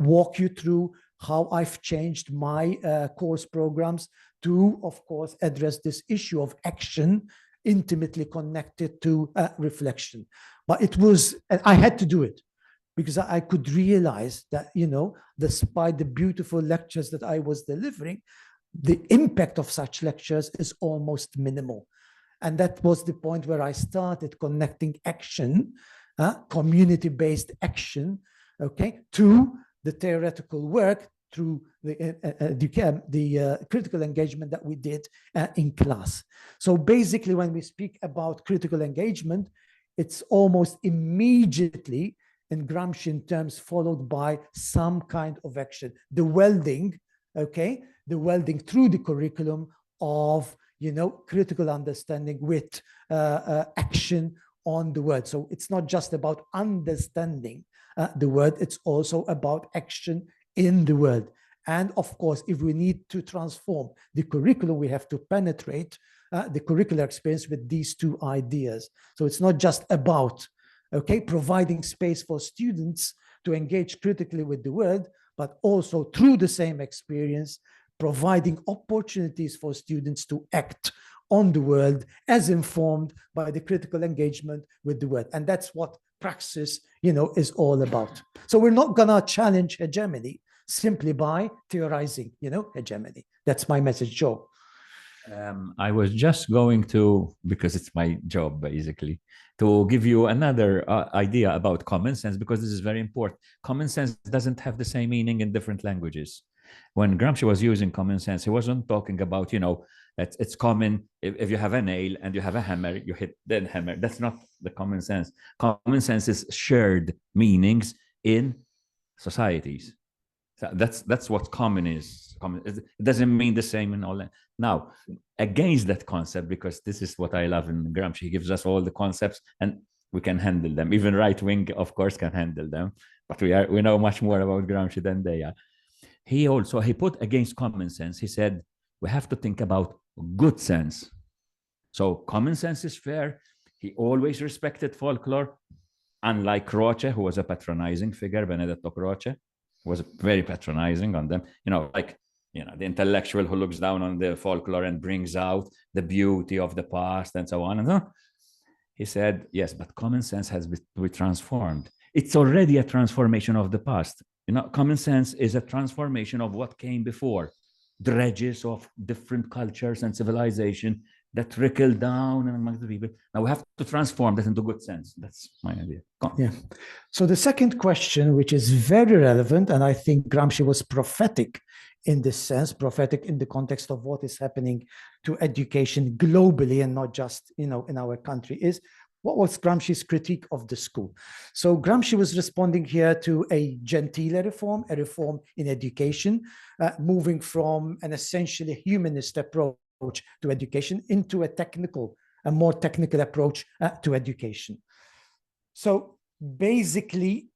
walk you through how I've changed my course programs to, of course, address this issue of action intimately connected to reflection. But I had to do it because I could realize that, despite the beautiful lectures that I was delivering, the impact of such lectures is almost minimal. And that was the point where I started connecting action, community-based action, to the theoretical work through the critical engagement that we did in class. So basically, when we speak about critical engagement, it's almost immediately, in Gramscian terms, followed by some kind of action. The welding, the welding through the curriculum of, critical understanding with action on the word. So it's not just about understanding the word, it's also about action in the world. And of course, if we need to transform the curriculum, we have to penetrate the curricular experience with these two ideas. So it's not just about, providing space for students to engage critically with the world, but also through the same experience, providing opportunities for students to act on the world as informed by the critical engagement with the world. And that's what praxis, is all about. So we're not gonna challenge hegemony simply by theorizing, hegemony. That's my message, Joe. I was just going to, because it's my job basically, to give you another idea about common sense, because this is very important. Common sense doesn't have the same meaning in different languages. When Gramsci was using common sense, he wasn't talking about, it's common if you have a nail and you have a hammer, you hit the hammer. That's not the common sense. Common sense is shared meanings in societies. So that's what common is. It doesn't mean the same in all. Now, against that concept, because this is what I love in Gramsci, he gives us all the concepts and we can handle them. Even right wing, of course, can handle them. But we know much more about Gramsci than they are. He put against common sense. He said we have to think about good sense. So common sense is fair. He always respected folklore, unlike Croce, who was a patronizing figure. Benedetto Croce was very patronizing on them. The intellectual who looks down on the folklore and brings out the beauty of the past and so on. And so on. He said, yes, but common sense has to be transformed. It's already a transformation of the past. Common sense is a transformation of what came before, dredges of different cultures and civilization that trickle down among the people. Now we have to transform that into good sense. That's my idea. Yeah. So the second question, which is very relevant, and I think Gramsci was prophetic in this sense, prophetic in the context of what is happening to education globally and not just, in our country, is what was Gramsci's critique of the school? So Gramsci was responding here to a gentile reform, a reform in education, moving from an essentially humanist approach to education into a more technical approach to education. So basically,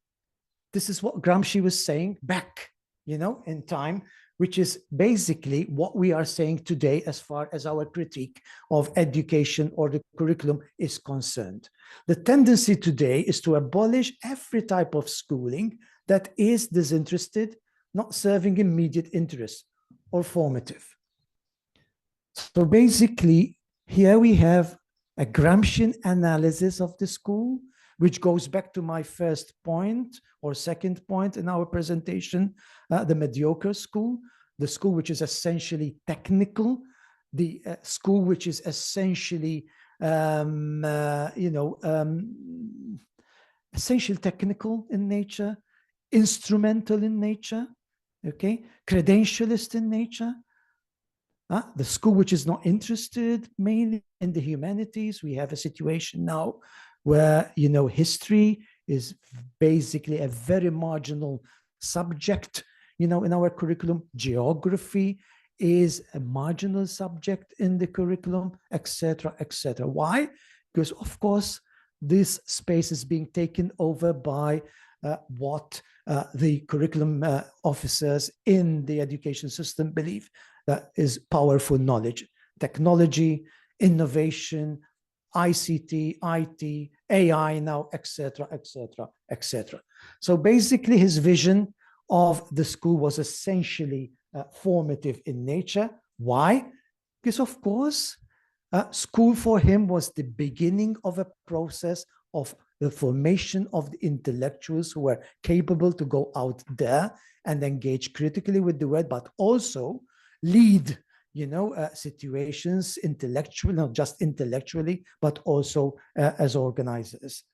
this is what Gramsci was saying back, in time, which is basically what we are saying today as far as our critique of education or the curriculum is concerned. The tendency today is to abolish every type of schooling that is disinterested, not serving immediate interest or formative. So basically, here we have a Gramscian analysis of the school, which goes back to my first point or second point in our presentation, the mediocre school, the school which is essentially technical, the school which is essentially, essentially technical in nature, instrumental in nature, okay, credentialist in nature. The school which is not interested mainly in the humanities. We have a situation now where, history is basically a very marginal subject, in our curriculum. Geography is a marginal subject in the curriculum, etc., etc. Why? Because, of course, this space is being taken over by what the curriculum officers in the education system believe that is powerful knowledge, technology, innovation, ICT, IT, AI now, etc., etc., etc. So basically, his vision of the school was essentially formative in nature. Why? Because, of course, school for him was the beginning of a process of the formation of the intellectuals who were capable to go out there and engage critically with the world, but also lead, situations intellectually, not just intellectually, but also as organizers.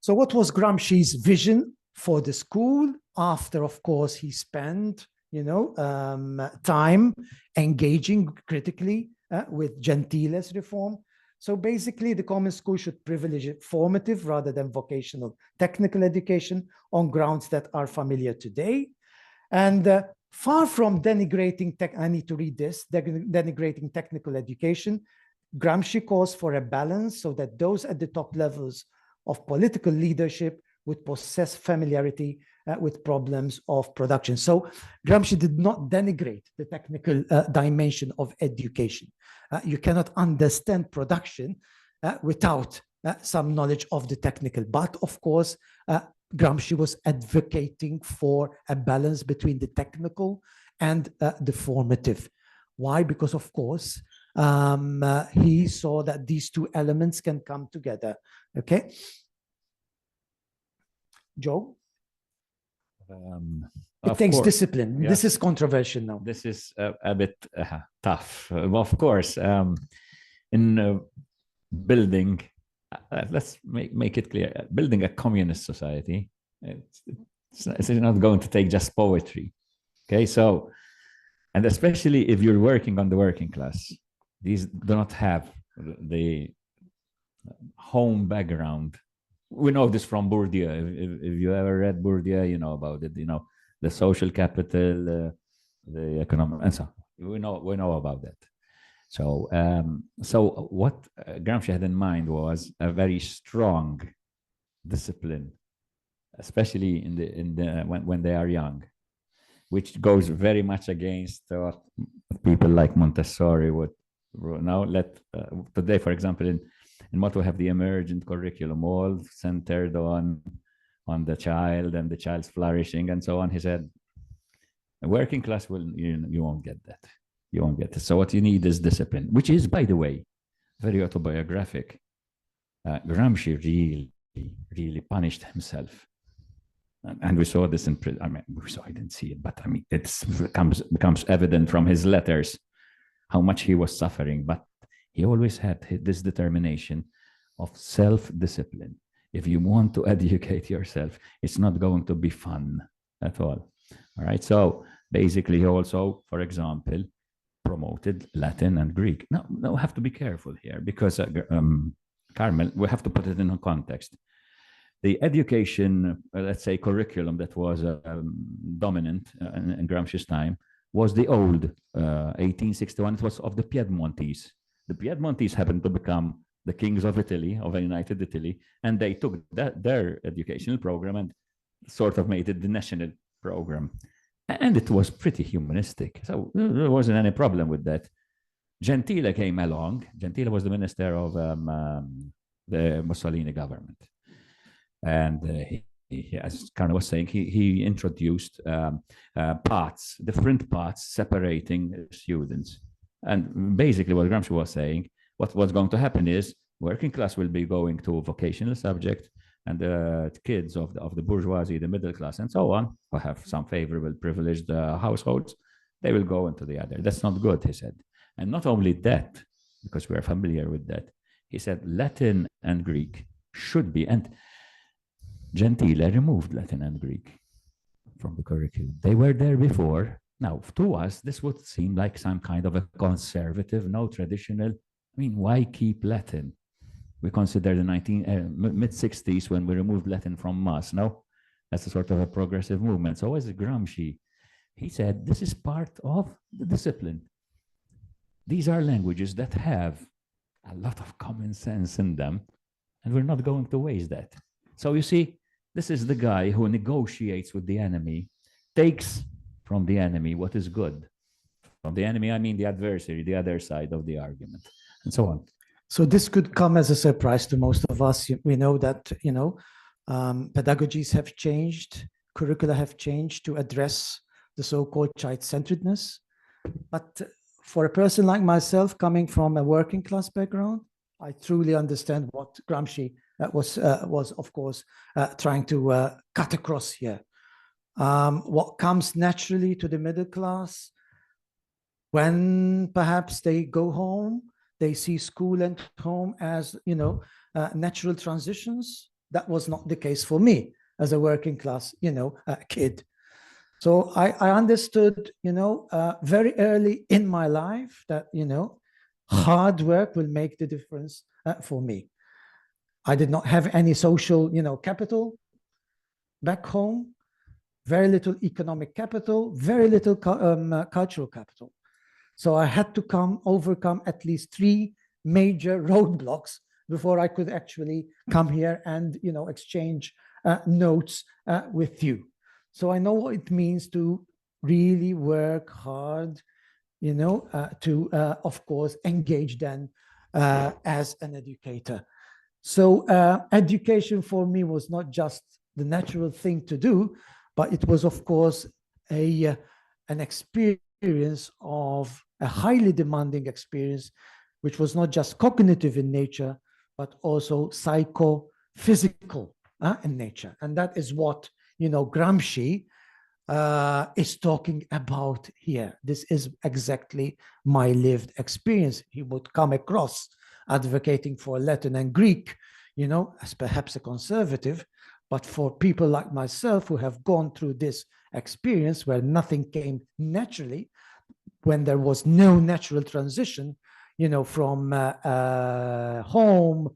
So what was Gramsci's vision for the school after, of course, he spent, time engaging critically with Gentile's reform? So basically, the common school should privilege formative rather than vocational technical education on grounds that are familiar today. And far from denigrating I need to read this, denigrating technical education, Gramsci calls for a balance so that those at the top levels of political leadership would possess familiarity with problems of production. So Gramsci did not denigrate the technical dimension of education. You cannot understand production without some knowledge of the technical. But of course, Gramsci was advocating for a balance between the technical and the formative. Why? Because, of course, he saw that these two elements can come together. Okay. Joe? It takes discipline. Yes. This is controversial now. This is a bit tough. Of course, in building, let's make it clear, building a communist society, it's not going to take just poetry. Okay, so, and especially if you're working on the working class, these do not have the home background. We know this from Bourdieu. If you ever read Bourdieu, you know about it. The social capital, the economic, and so we know about that. So, so what Gramsci had in mind was a very strong discipline, especially when they are young, which goes very much against what people like Montessori would now let today. For example, in what we have the emergent curriculum, all centered on the child and the child's flourishing and so on. He said, a working class you won't get that. You won't get it. So what you need is discipline, which is, by the way, very autobiographic. Gramsci really punished himself. And we saw this in, I didn't see it, but it becomes evident from his letters how much he was suffering. But he always had this determination of self-discipline. If you want to educate yourself, it's not going to be fun at all. All right. So basically, he also, for example, promoted Latin and Greek. Now, we have to be careful here because Carmel, we have to put it in a context. The education, let's say, curriculum that was dominant in Gramsci's time was the old 1861. It was of the Piedmontese. The Piedmontese happened to become the kings of Italy, of a united Italy, and they took their educational program and sort of made it the national program. And it was pretty humanistic. So there wasn't any problem with that. Gentile came along. Gentile was the minister of the Mussolini government. And as Carmel was saying, he introduced different paths separating students. And basically what Gramsci was saying, what's going to happen is working class will be going to a vocational subject, and the kids of the bourgeoisie, the middle class, and so on, who have some favorable privileged households, they will go into the other. That's not good, he said. And not only that, because we are familiar with that, he said Latin and Greek should be, and Gentile removed Latin and Greek from the curriculum. They were there before. Now, to us, this would seem like some kind of a conservative, no traditional. I mean, why keep Latin? We consider the mid-60s when we removed Latin from Mass. No, that's a sort of a progressive movement. So as Gramsci, he said, this is part of the discipline. These are languages that have a lot of common sense in them, and we're not going to waste that. So you see, this is the guy who negotiates with the enemy, takes from the enemy what is good. From the enemy, I mean the adversary, the other side of the argument, and so on. So this could come as a surprise to most of us. We know that, pedagogies have changed, curricula have changed to address the so-called child-centeredness. But for a person like myself, coming from a working class background, I truly understand what Gramsci was of course, trying to cut across here. What comes naturally to the middle class, when perhaps they go home, they see school and home as, natural transitions. That was not the case for me as a working class, kid. So I understood, very early in my life that, hard work will make the difference for me. I did not have any social, capital back home, very little economic capital, very little cultural capital. So I had to overcome at least 3 major roadblocks before I could actually come here and, exchange notes with you. So I know what it means to really work hard, to, of course, engage then as an educator. So education for me was not just the natural thing to do, but it was, of course, an experience of a highly demanding experience, which was not just cognitive in nature, but also psychophysical in nature. And that is what, Gramsci is talking about here. This is exactly my lived experience. He would come across advocating for Latin and Greek, as perhaps a conservative, but for people like myself who have gone through this experience where nothing came naturally, when there was no natural transition, from home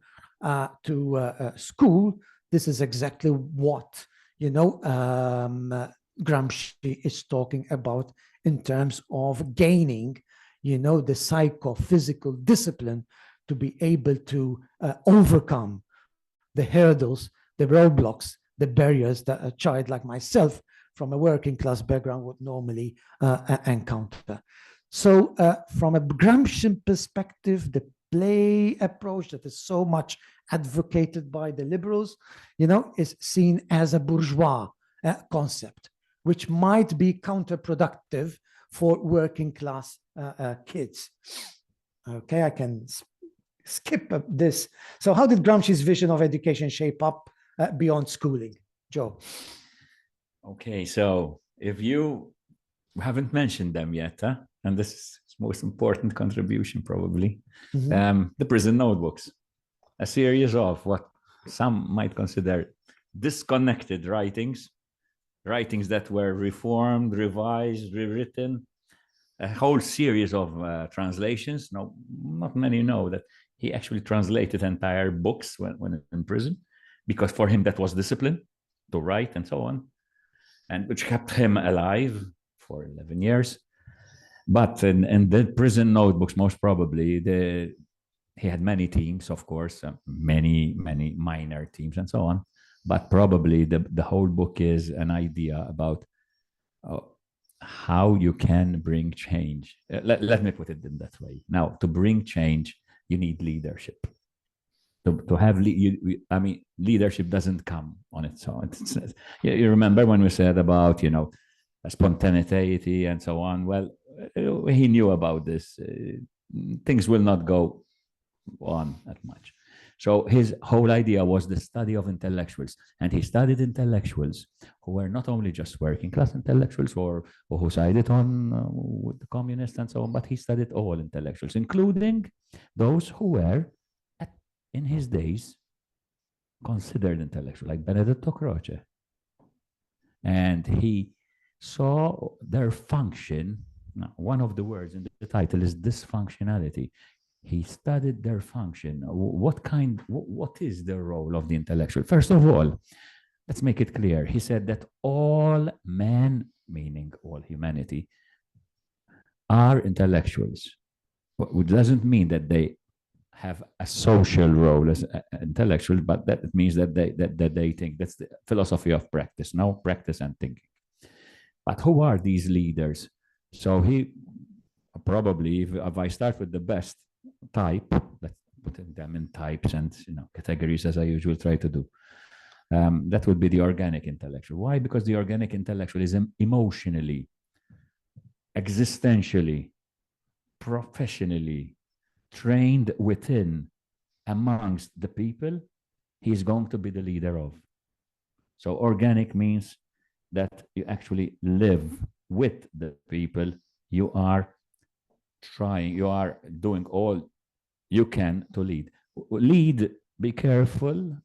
to school, this is exactly what, Gramsci is talking about in terms of gaining, the psychophysical discipline to be able to overcome the hurdles, the roadblocks, the barriers that a child like myself from a working class background would normally encounter. So from a Gramscian perspective, the play approach that is so much advocated by the liberals, is seen as a bourgeois concept, which might be counterproductive for working class kids. Okay, I can skip this. So how did Gramsci's vision of education shape up beyond schooling? Joe? Okay, so if you haven't mentioned them yet, and this is his most important contribution probably, the prison notebooks, a series of what some might consider disconnected writings that were reformed, revised, rewritten, a whole series of translations. No, not many know that he actually translated entire books when in prison, because for him that was discipline to write and so on, and which kept him alive for 11 years. But in the prison notebooks, most probably, he had many teams, of course, many minor teams and so on. But probably the whole book is an idea about how you can bring change. Let me put it in that way. Now, to bring change, you need leadership. To have, I mean, leadership doesn't come on its own. You remember when we said about, you know, spontaneity and so on? Well, he knew about this. Things will not go on that much. So his whole idea was the study of intellectuals, and he studied intellectuals who were not only just working class intellectuals or who sided on with the communists and so on, but he studied all intellectuals, including those who were, in his days, considered intellectual, like Benedetto Croce. And he saw their function. Now, one of the words in the title is dysfunctionality. He studied their function. What is the role of the intellectual? First of all, let's make it clear. He said that all men, meaning all humanity, are intellectuals. Which doesn't mean that they have a social role as intellectuals, but that it means that they think. That's the philosophy of practice. Now, practice and thinking. But who are these leaders? So he probably, if I start with the best type, let's put them in types and, you know, categories as I usually try to do. That would be the organic intellectual. Why? Because the organic intellectual is emotionally, existentially, professionally trained within, amongst the people he's going to be the leader of. So organic means that you actually live with the people. You are trying, you are doing all you can to lead. Lead, be careful.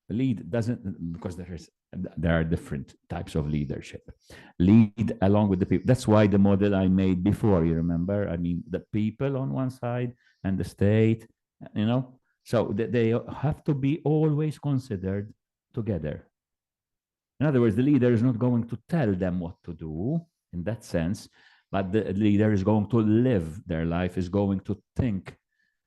Lead doesn't, because there are different types of leadership. Lead along with the people. That's why the model I made before, you remember? I mean, the people on one side and the state, you know? So they have to be always considered together. In other words, the leader is not going to tell them what to do in that sense, but the leader is going to live their life, is going to think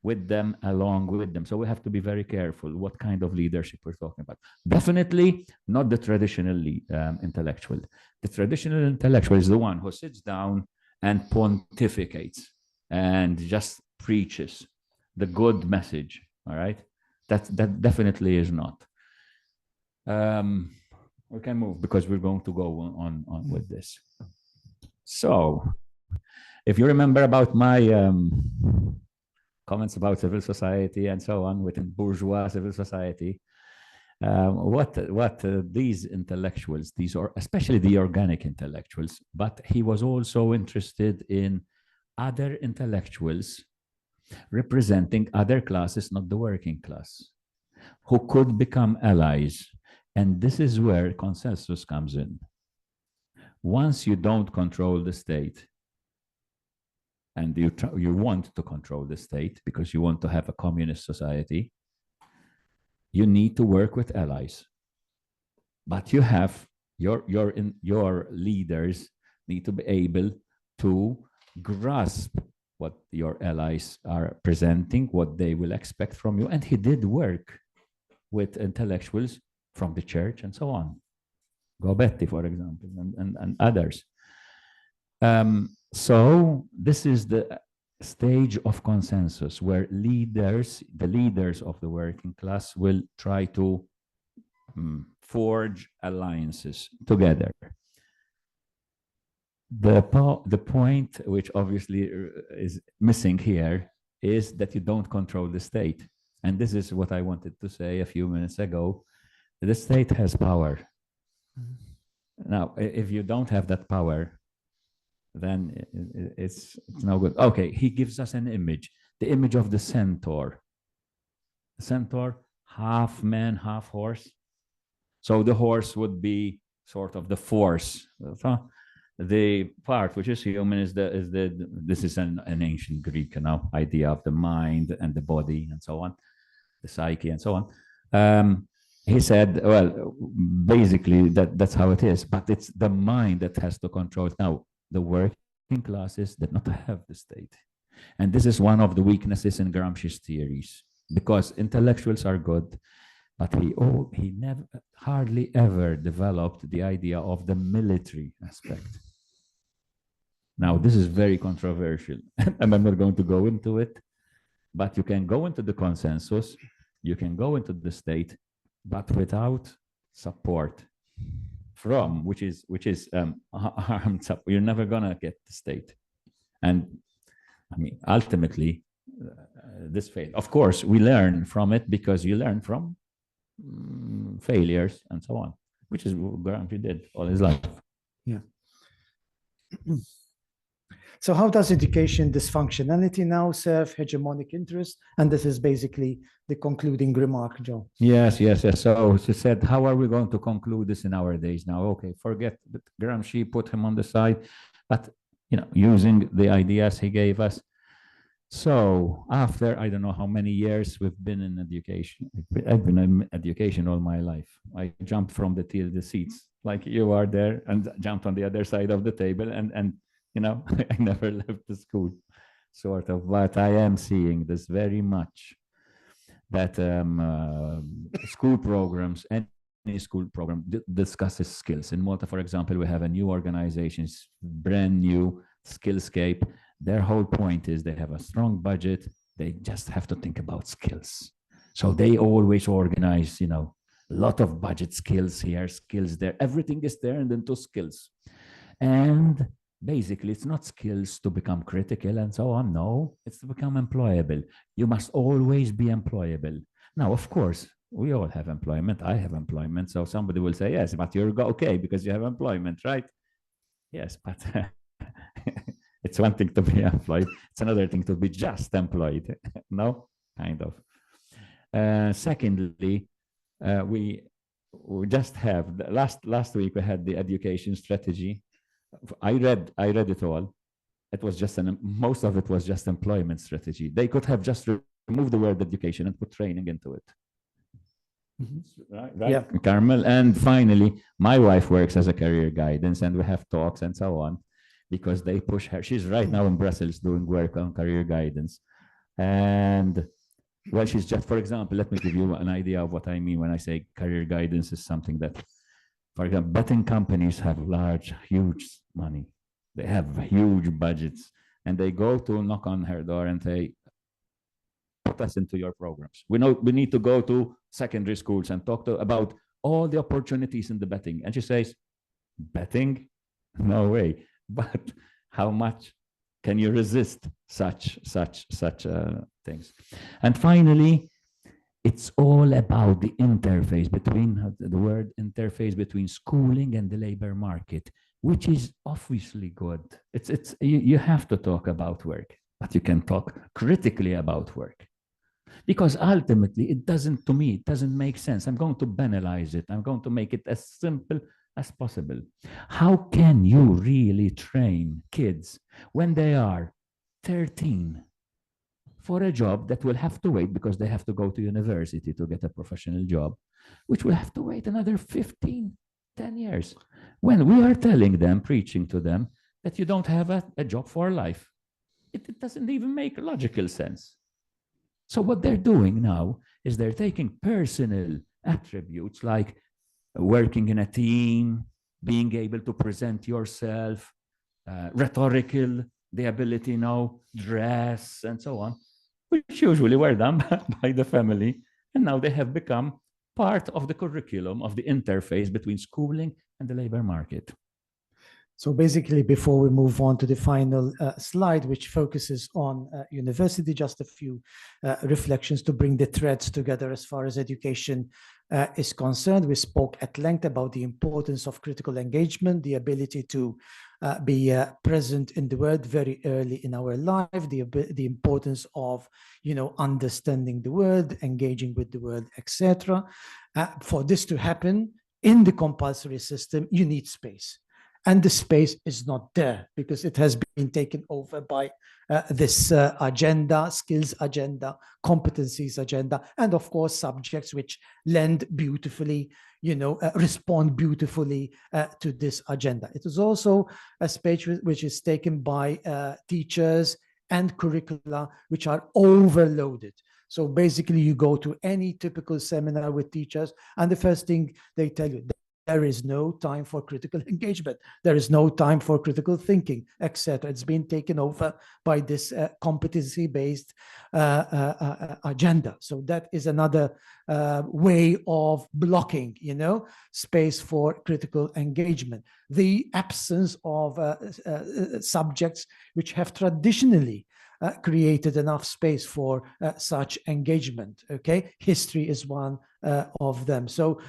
with them, along with them. So we have to be very careful what kind of leadership we're talking about. Definitely not the traditional intellectual. The traditional intellectual is the one who sits down and pontificates and just preaches the good message, all right? That definitely is not. We can move because we're going to go on with this. So if you remember about my comments about civil society and so on within bourgeois civil society, what these intellectuals, these are especially the organic intellectuals, but he was also interested in other intellectuals representing other classes, not the working class, who could become allies. And this is where consensus comes in. Once you don't control the state, and you want to control the state because you want to have a communist society, you need to work with allies. But you have your leaders need to be able to grasp what your allies are presenting, what they will expect from you. And he did work with intellectuals from the church and so on. Gobetti, for example, and others. So this is the stage of consensus where the leaders of the working class will try to forge alliances together. The point which obviously is missing here is that you don't control the state. And this is what I wanted to say a few minutes ago. The state has power. Now, if you don't have that power, then it's no good. Okay, he gives us an image, the image of the centaur. The centaur, half man, half horse. So the horse would be sort of the force. The part which is human is this is an ancient Greek idea of the mind and the body and so on, the psyche and so on. He said, well, basically that's how it is, but it's the mind that has to control it. Now, the working classes did not have the state. And this is one of the weaknesses in Gramsci's theories, because intellectuals are good, but he never, hardly ever developed the idea of the military aspect. Now, this is very controversial, and I'm not going to go into it, but you can go into the consensus, you can go into the state, but without support from, which is armed support, you're never gonna get the state. And I mean, ultimately, this failed. Of course, we learn from it because you learn from failures and so on, which is what Gramsci did all his life. Yeah. So how does education dysfunctionality now serve hegemonic interests? And this is basically the concluding remark, Joe. Yes. So she said, how are we going to conclude this in our days now? Okay, forget that Gramsci, put him on the side, but using the ideas he gave us. So after, I don't know how many years we've been in education. I've been in education all my life. I jumped from the seats like you are there and jumped on the other side of the table and I never left the school, sort of. But I am seeing this very much, that school programs, any school program discusses skills. In Malta, for example, we have a new organization, brand new, Skillscape. Their whole point is they have a strong budget. They just have to think about skills. So they always organize, a lot of budget, skills here, skills there. Everything is there and then to skills. And basically, it's not skills to become critical and so on. No, it's to become employable. You must always be employable. Now, of course, we all have employment. I have employment. So somebody will say, yes, but you're okay because you have employment, right? Yes, but it's one thing to be employed. It's another thing to be just employed. No, kind of. Secondly, we just have last week we had the education strategy. I read it all. It was just most of it was just employment strategy. They could have just removed the word education and put training into it. Mm-hmm. Right? Yeah. Carmel. And finally, my wife works as a career guidance, and we have talks and so on, because they push her. She's right now in Brussels doing work on career guidance. And well, she's just, for example, let me give you an idea of what I mean when I say career guidance is something that, for example, betting companies have huge money. They have huge budgets, and they go to knock on her door and say, put us into your programs. We know we need to go to secondary schools and talk about all the opportunities in the betting. And she says, betting? No way. But how much can you resist such things? And finally, it's all about the interface between the word interface between schooling and the labor market, which is obviously good. You have to talk about work, but you can talk critically about work, because ultimately it doesn't make sense. I'm going to banalize it. I'm going to make it as simple as possible. How can you really train kids when they are 13 for a job that will have to wait, because they have to go to university to get a professional job, which will have to wait another 10 years, when we are telling them, preaching to them, that you don't have a job for life? It doesn't even make logical sense. So what they're doing now is they're taking personal attributes like working in a team, being able to present yourself, rhetorical, the ability dress, and so on, which usually were done by the family. And now they have become part of the curriculum of the interface between schooling and the labor market. So basically, before we move on to the final slide, which focuses on university, just a few reflections to bring the threads together as far as education is concerned. We spoke at length about the importance of critical engagement, the ability to be present in the world very early in our life, the importance of, understanding the world, engaging with the world, etc. For this to happen in the compulsory system, you need space. And the space is not there because it has been taken over by this agenda, skills agenda, competencies agenda, and of course, subjects which lend beautifully, respond beautifully to this agenda. It is also a space which is taken by teachers and curricula which are overloaded. So basically, you go to any typical seminar with teachers, and the first thing they tell you, there is no time for critical engagement. There is no time for critical thinking, etc. It's been taken over by this competency-based agenda. So that is another way of blocking, space for critical engagement. The absence of subjects which have traditionally created enough space for such engagement. Okay, history is one of them. So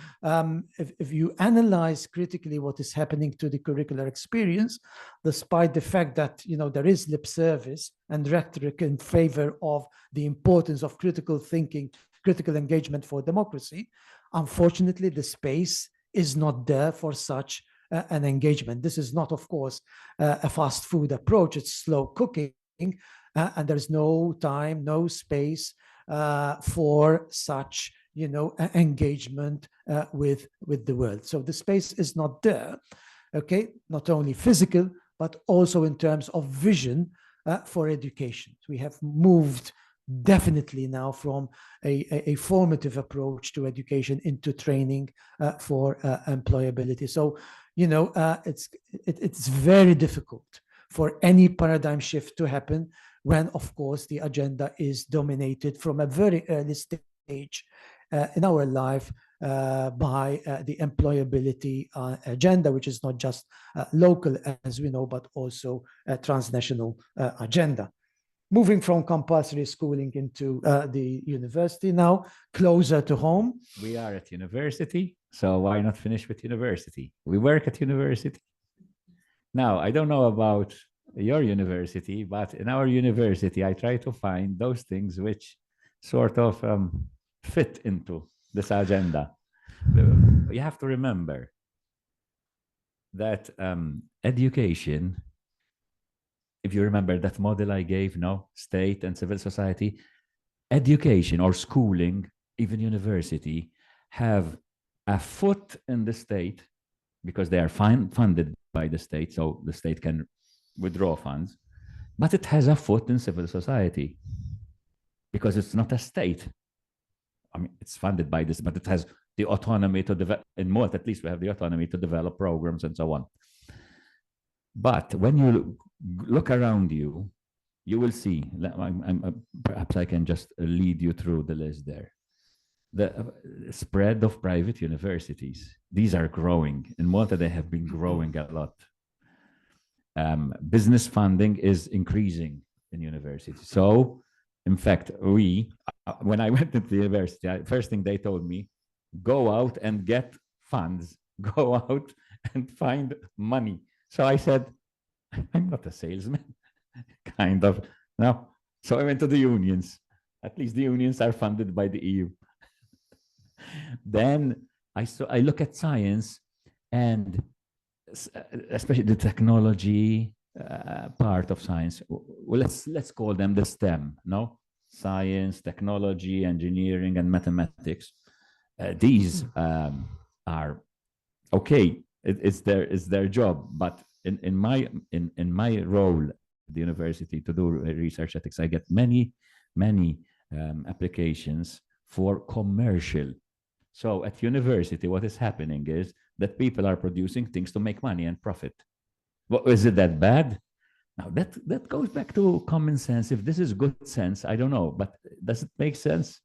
if you analyze critically what is happening to the curricular experience, despite the fact that there is lip service and rhetoric in favor of the importance of critical thinking, critical engagement for democracy, unfortunately the space is not there for such an engagement. This is not, of course, a fast food approach. It's slow cooking. And there's no time, no space for such, engagement with the world. So the space is not there, okay? Not only physical, but also in terms of vision for education. We have moved definitely now from a formative approach to education into training for employability. So, it's very difficult for any paradigm shift to happen when, of course, the agenda is dominated from a very early stage in our life by the employability agenda, which is not just local, as we know, but also a transnational agenda. Moving from compulsory schooling into the university now, closer to home. We are at university, so why not finish with university? We work at university. Now, I don't know about your university, but in our university, I try to find those things which sort of fit into this agenda. You have to remember that education, if you remember that model I gave, state and civil society, education or schooling, even university, have a foot in the state because they are funded by the state, so the state can withdraw funds, but it has a foot in civil society because it's not a state. I mean, it's funded by this, but it has the autonomy to develop. In Malta, at least, we have the autonomy to develop programs and so on. But when you look around you, you will see, perhaps I can just lead you through the list there. The spread of private universities. These are growing. In Malta, they have been growing a lot. Business funding is increasing in universities. So, in fact, when I went to the university, first thing they told me, go out and get funds, go out and find money. So I said, I'm not a salesman, kind of. No. So I went to the unions. At least the unions are funded by the EU. Then I look at science, and especially the technology part of science. Well, let's call them the STEM, science, technology, engineering, and mathematics. These are okay. It's their job, but in my role at the university to do research ethics, I get many applications for commercial. So at university, what is happening is that people are producing things to make money and profit. Well, is it that bad? Now that goes back to common sense. If this is good sense, I don't know, but does it make sense?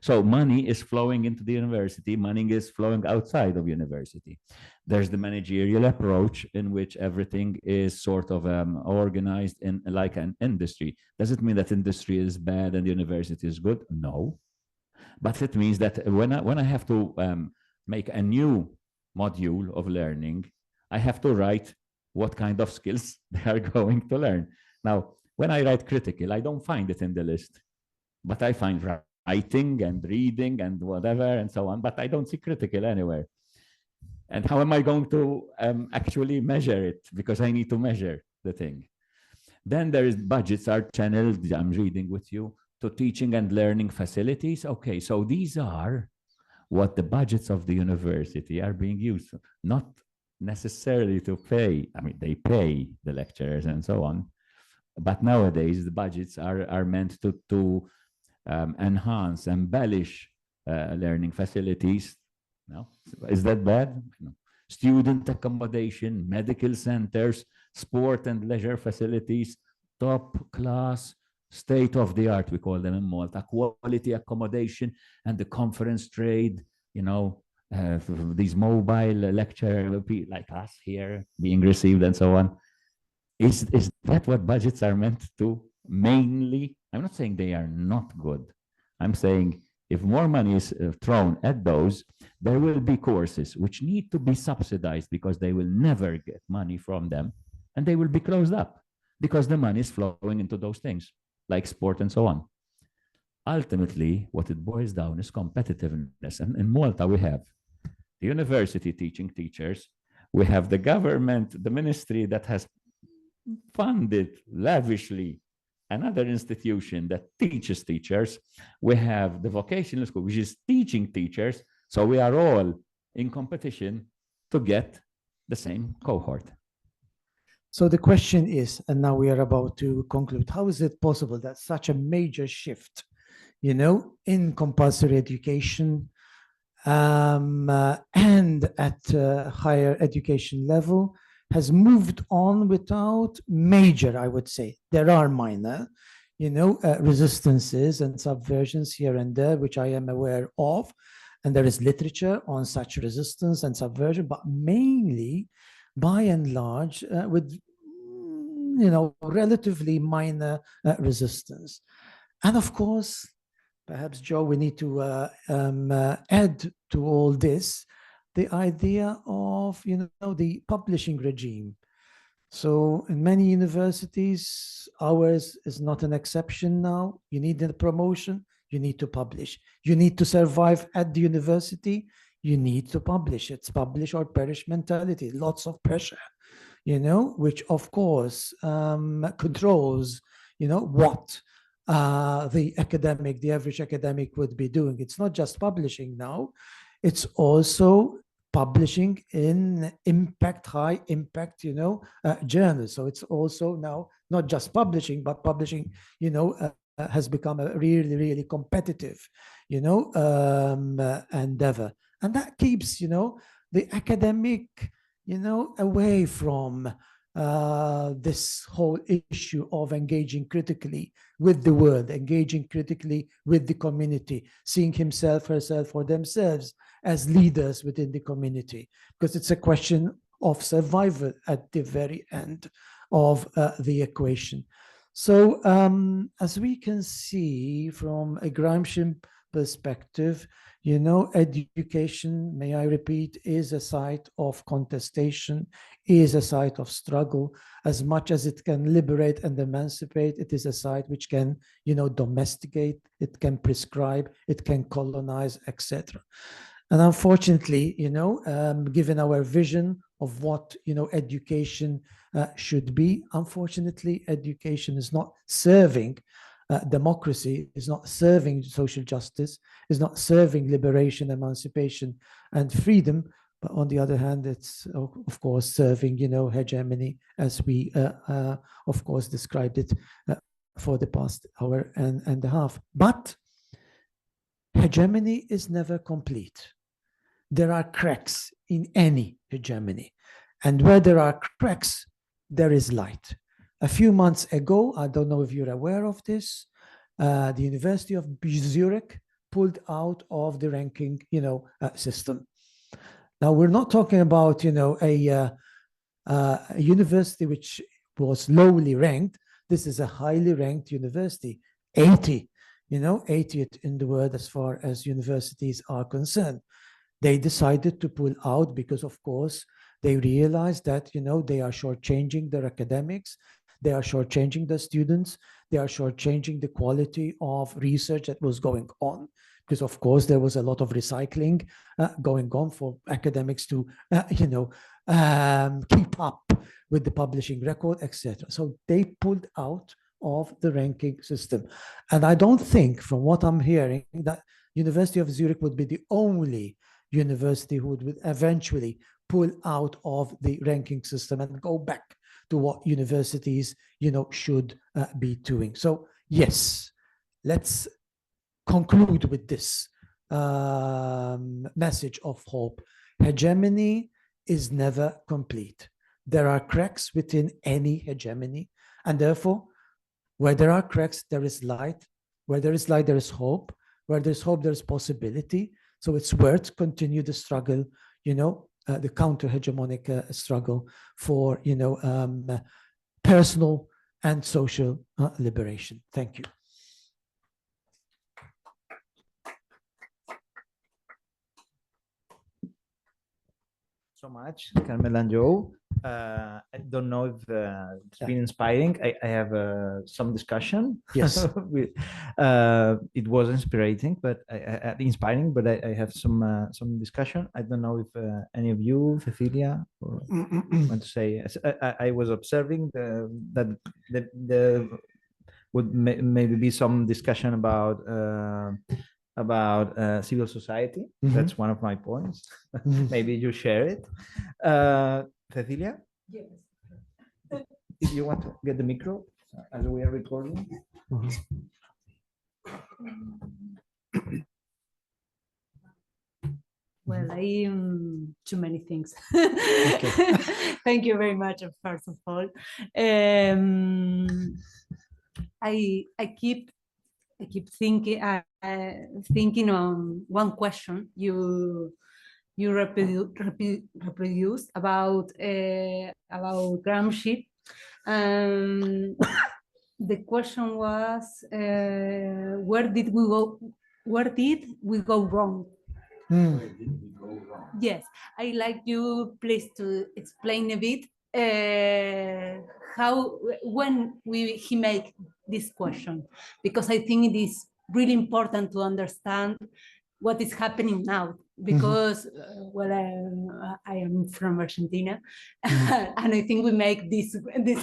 So money is flowing into the university, money is flowing outside of university. There's the managerial approach in which everything is sort of organized in like an industry. Does it mean that industry is bad and the university is good? No. But it means that when I have to make a new module of learning, I have to write what kind of skills they are going to learn. Now, when I write critical, I don't find it in the list, but I find writing and reading and whatever and so on, but I don't see critical anywhere. And how am I going to actually measure it? Because I need to measure the thing. Then there is budgets are channeled, I'm reading with you, to teaching and learning facilities. Okay, so these are what the budgets of the university are being used, not necessarily to pay. I mean, they pay the lecturers and so on, but nowadays the budgets are meant to enhance, embellish learning facilities No, is that bad? No. Student accommodation, medical centers, sport and leisure facilities, top class, state of the art, we call them in Malta, quality accommodation, and the conference trade, you know, these mobile lecture like us here being received and so on. Is that what budgets are meant to mainly? I'm not saying they are not good. I'm saying if more money is thrown at those, there will be courses which need to be subsidized because they will never get money from them, and they will be closed up because the money is flowing into those things like sport and so on. Ultimately, what it boils down is competitiveness. And in Malta, we have the university teaching teachers. We have the government, the ministry that has funded lavishly another institution that teaches teachers. We have the vocational school, which is teaching teachers. So we are all in competition to get the same cohort. So the question is, and now we are about to conclude, how is it possible that such a major shift, you know, in compulsory education and at higher education level has moved on without major, I would say. There are minor, you know, resistances and subversions here and there, which I am aware of. And there is literature on such resistance and subversion, but mainly, by and large, with, you know, relatively minor resistance. And of course, perhaps, Joe, we need to add to all this the idea of, you know, the publishing regime. So in many universities, ours is not an exception now. You need a promotion, you need to publish. You need to survive at the university, you need to publish. It's publish or perish mentality, lots of pressure, you know, which of course controls, you know, what the average academic would be doing. It's not just publishing now, it's also publishing in high impact, you know, journals. So it's also now not just publishing, but publishing, you know, has become a really, really competitive, you know, endeavor. And that keeps, you know, the academic, you know, away from this whole issue of engaging critically with the world, engaging critically with the community, seeing himself, herself, or themselves as leaders within the community, because it's a question of survival at the very end of the equation. So as we can see from a Gramscian perspective, you know, education, may I repeat, is a site of contestation, is a site of struggle. As much as it can liberate and emancipate, it is a site which can, you know, domesticate, it can prescribe, it can colonize, etc. And unfortunately, you know, given our vision of what, you know, education should be, unfortunately, education is not serving democracy, is not serving social justice, is not serving liberation, emancipation, and freedom. But on the other hand, it's, of course, serving, you know, hegemony, as we, of course, described it for the past hour and a half. But hegemony is never complete. There are cracks in any hegemony. And where there are cracks, there is light. A few months ago, I don't know if you're aware of this, the University of Zurich pulled out of the ranking, you know, system. Now, we're not talking about, you know, a university which was lowly ranked. This is a highly ranked university, 80, you know, 80th in the world as far as universities are concerned. They decided to pull out because, of course, they realized that, you know, they are shortchanging their academics, they are shortchanging the students, they are shortchanging the quality of research that was going on. Because, of course, there was a lot of recycling going on for academics to, you know, keep up with the publishing record, etc. So they pulled out of the ranking system. And I don't think, from what I'm hearing, that University of Zurich would be the only university who would eventually pull out of the ranking system and go back to what universities, you know, should be doing. So yes, let's conclude with this. message of hope. Hegemony is never complete. There are cracks within any hegemony, and therefore, where there are cracks, there is light. Where there is light, there is hope. Where there's hope, there's possibility. So it's worth continue the struggle, the counter-hegemonic struggle for, personal and social liberation. Thank you. So much, Carmel and Joe. I don't know if it's been inspiring. I have some discussion. Yes. It was inspiring, but I have some discussion. I don't know if any of you, Cecilia, want to say. I was observing that there would maybe be some discussion about civil society. That's one of my points. Maybe you share it. Cecilia? Yes. If you want to get the micro as we are recording. Well, I too many things. Okay. Thank you very much, first of all. I keep thinking on one question you reproduced about Gramsci. The question was, where did we go wrong? Yes, I'd like you please to explain a bit when he make this question, because I think it is really important to understand what is happening now, because I am from Argentina, and I think we make this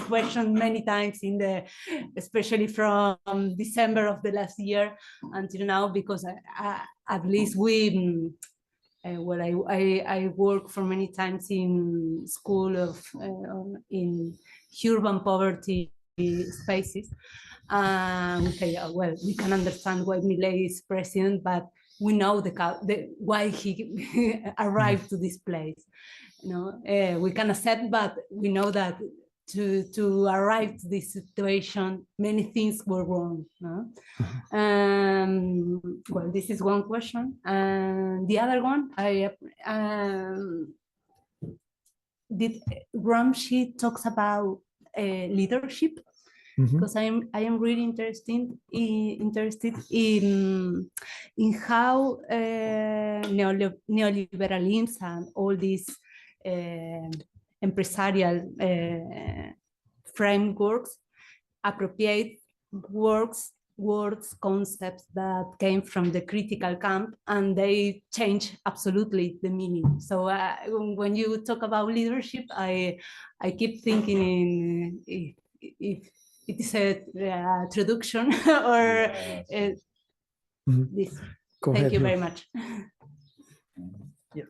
question many times especially from December of the last year until now, because at least we I work for many times in school in urban poverty spaces. We can understand why Milei is president, but we know why he arrived to this place. We can accept, but we know that to arrive to this situation, many things were wrong. No? This is one question, and the other one, did Gramsci talks about leadership? Because I am really interested in how neoliberalism and all these empresarial frameworks appropriate words, concepts that came from the critical camp, and they change absolutely the meaning. So when you talk about leadership, I keep thinking if it is a traduction or this. Thank you very much. Yeah.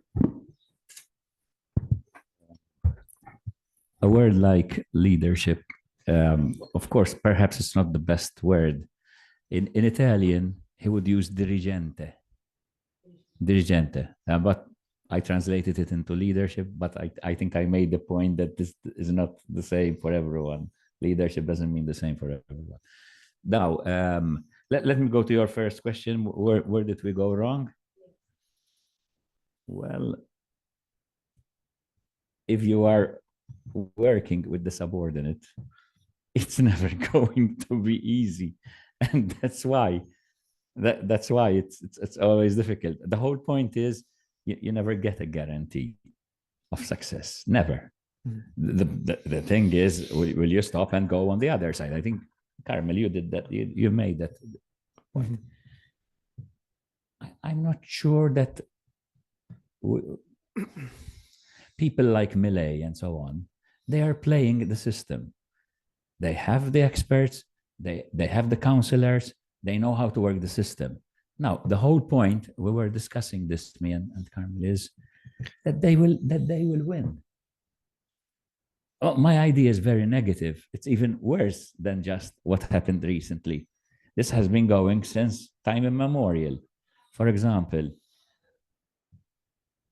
A word like leadership, of course, perhaps it's not the best word. In Italian, he would use dirigente, but I translated it into leadership, but I think I made the point that this is not the same for everyone. Leadership doesn't mean the same for everyone. Now, let me go to your first question. Where did we go wrong? Well, if you are working with the subordinate, it's never going to be easy, and that's why it's always difficult. The whole point is you never get a guarantee of success, never. The thing is, will you stop and go on the other side? I think, Carmel, you did that. You made that point. I'm not sure that people like Milei and so on, they are playing the system. They have the experts, they have the counselors, they know how to work the system. Now, the whole point, we were discussing this, me and Carmel, is that they will win. Oh, my idea is very negative. It's even worse than just what happened recently. This has been going since time immemorial. For example,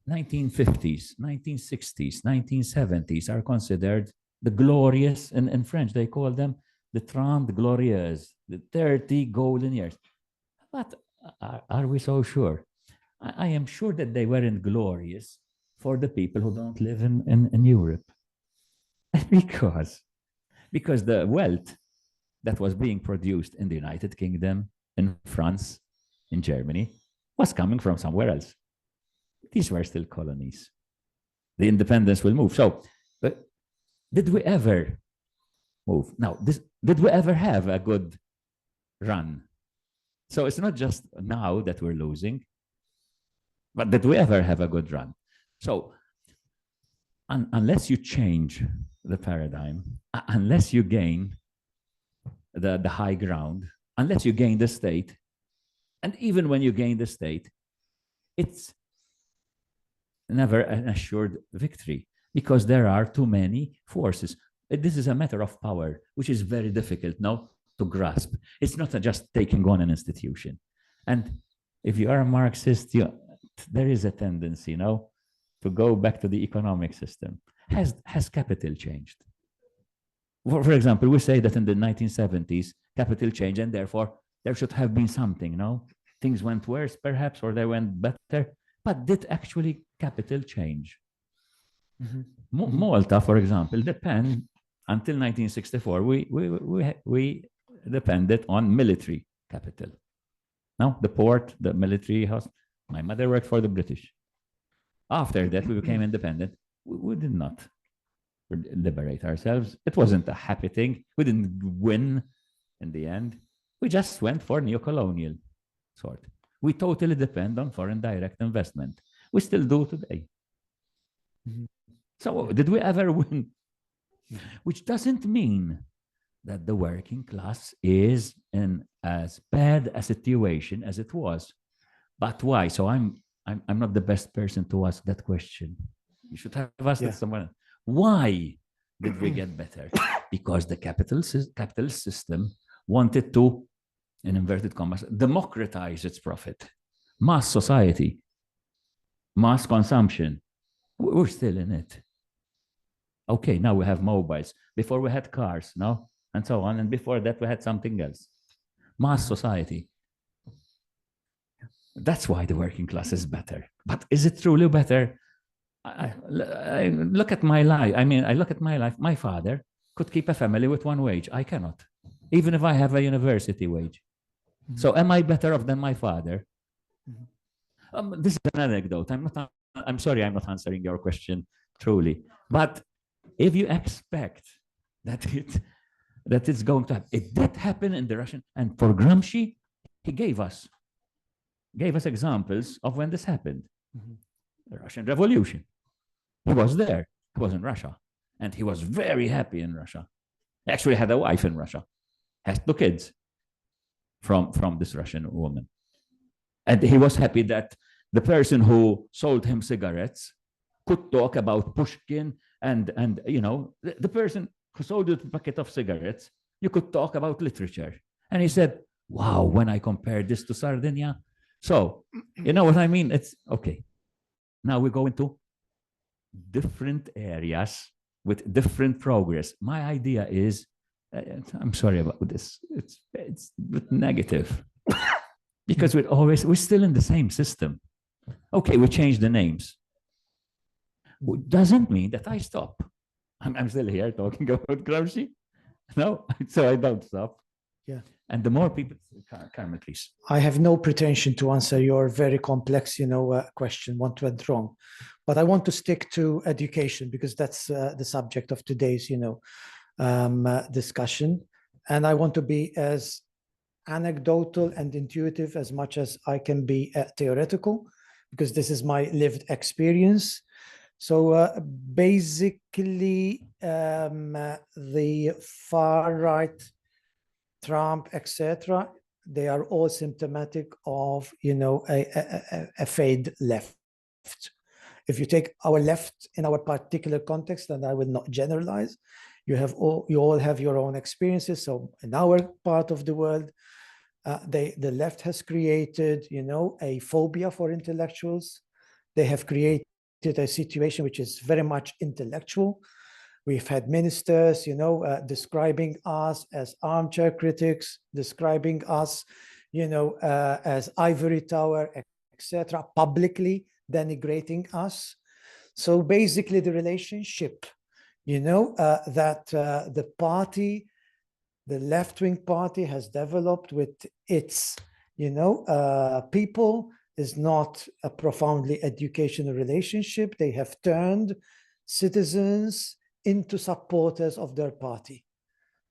1950s, 1960s, 1970s are considered the glorious, in French, they call them the 30 glorieuses, the 30 golden years. But are we so sure? I am sure that they weren't glorious for the people who don't live in Europe. Because the wealth that was being produced in the United Kingdom, in France, in Germany, was coming from somewhere else. These were still colonies. The independence will move. So, but did we ever move? Now, did we ever have a good run? So it's not just now that we're losing, but did we ever have a good run? So unless you change the paradigm, unless you gain the high ground, unless you gain the state, and even when you gain the state, it's never an assured victory because there are too many forces. This is a matter of power, which is very difficult now to grasp. It's not just taking on an institution. And if you are a Marxist, there is a tendency now to go back to the economic system. Has capital changed? For example, we say that in the 1970s, capital changed, and therefore there should have been something, no? Things went worse, perhaps, or they went better. But did actually capital change? Malta, for example, until 1964, we depended on military capital. Now, the port, the military house. My mother worked for the British. After that, we became independent. We did not liberate ourselves. It wasn't a happy thing. We didn't win in the end. We just went for neo-colonial sort. We totally depend on foreign direct investment. We still do today. So did we ever win? Which doesn't mean that the working class is in as bad a situation as it was. But why? So I'm not the best person to ask that question. You should have asked it someone else. Why did we get better? Because the capitalist system wanted to, in inverted commas, democratize its profit. Mass society, mass consumption. We're still in it. Okay, now we have mobiles. Before we had cars, no? And so on. And before that, we had something else. Mass society. That's why the working class is better. But is it truly better? I look at my life. I look at my life. My father could keep a family with one wage. I cannot, even if I have a university wage. So am I better off than my father? This is an anecdote. I'm sorry, I'm not answering your question truly. But if you expect that it's going to happen, it did happen in the Russian. And for Gramsci, he gave us examples of when this happened. The Russian Revolution. He was there. He was in Russia. And he was very happy in Russia. He actually had a wife in Russia. Has 2 kids from this Russian woman. And he was happy that the person who sold him cigarettes could talk about Pushkin and you know, the person who sold you a packet of cigarettes, you could talk about literature. And he said, wow, when I compare this to Sardinia. So, you know what I mean? It's okay. Now we go into different areas with different progress. My idea is, I'm sorry about this. It's negative because we're still in the same system. Okay, we changed the names. It doesn't mean that I stop. I'm still here talking about Gramsci. No, so I don't stop. Yeah. And the more people, Carmel, please. I have no pretension to answer your very complex, question, what went wrong. But I want to stick to education because that's the subject of today's, discussion. And I want to be as anecdotal and intuitive as much as I can be theoretical, because this is my lived experience. So basically, the far right, Trump, etc., they are all symptomatic of, a fade left. If you take our left in our particular context, and I will not generalize, you all have your own experiences. So in our part of the world, The left has created, a phobia for intellectuals. They have created a situation which is very much intellectual. We've had ministers, describing us as armchair critics, describing us, as ivory tower, etc., publicly denigrating us. So basically, the relationship, that the party, the left-wing party, has developed with its, people is not a profoundly educational relationship. They have turned citizens into supporters of their party.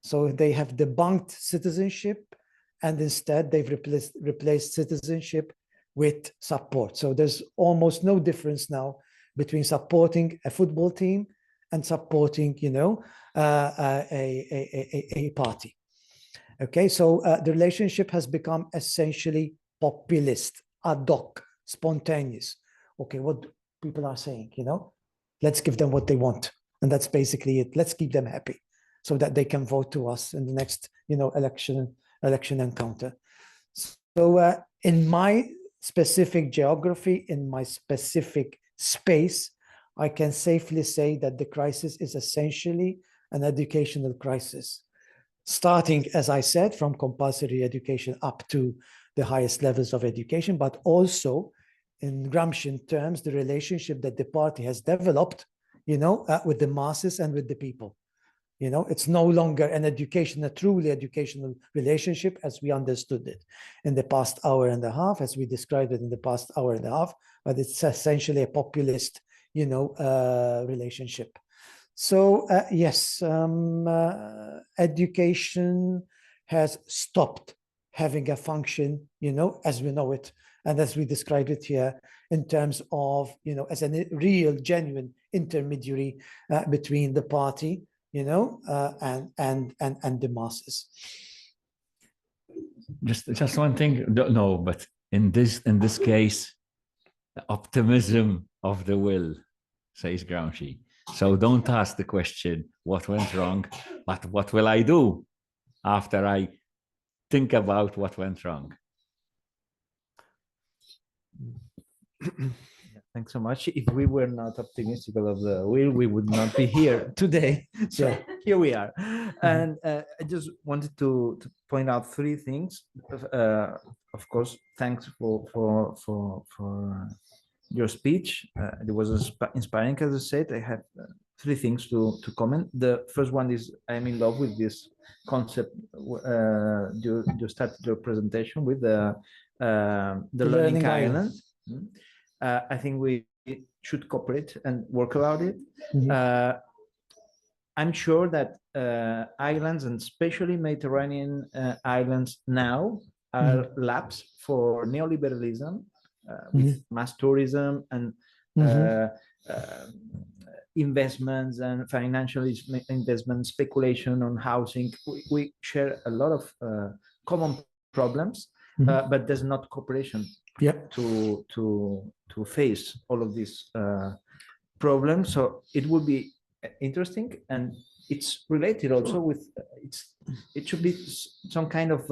So they have debunked citizenship, and instead they've replaced citizenship with support. So there's almost no difference now between supporting a football team and supporting, a party. Okay, so the relationship has become essentially populist, ad hoc, spontaneous. Okay, what people are saying, let's give them what they want. And that's basically it. Let's keep them happy so that they can vote to us in the next, election encounter. So in my specific geography, in my specific space, I can safely say that the crisis is essentially an educational crisis, starting, as I said, from compulsory education up to the highest levels of education, but also in Gramscian terms, the relationship that the party has developed, with the masses and with the people. It's no longer a truly educational relationship as we understood it in the past hour and a half, as we described it in the past hour and a half, but it's essentially a populist, relationship. So yes, education has stopped having a function, as we know it, and as we described it here, in terms of, as a real, genuine intermediary between the party, and the masses. Just one thing. No, but in this case, the optimism of the will, says Gramsci. So don't ask the question, what went wrong, but what will I do after I think about what went wrong? Thanks so much. If we were not optimistic of the will, we would not be here today. So here we are. And I just wanted to point out three things. Of course, thanks for your speech. It was inspiring, as I said. I have three things to comment. The first one is I'm in love with this concept. You started your presentation with the learning island. I think we should cooperate and work about it. I'm sure that islands, and especially Mediterranean islands now, are labs for neoliberalism, with mass tourism and investments and financial investment, speculation on housing. We share a lot of common problems, but there's not cooperation to face all of these problems. So it would be interesting, and it's related also with it should be some kind of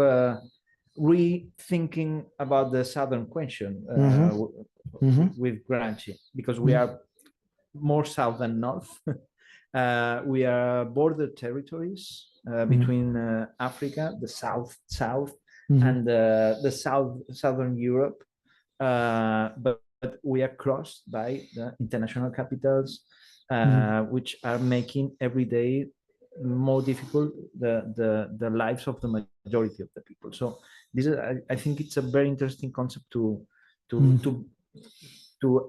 rethinking about the southern question with Gramsci, because we are more south than north. We are border territories between Africa, the south and the southern Europe, but we are crossed by the international capitals, which are making every day more difficult the lives of the majority of the people. So this is, I think it's a very interesting concept to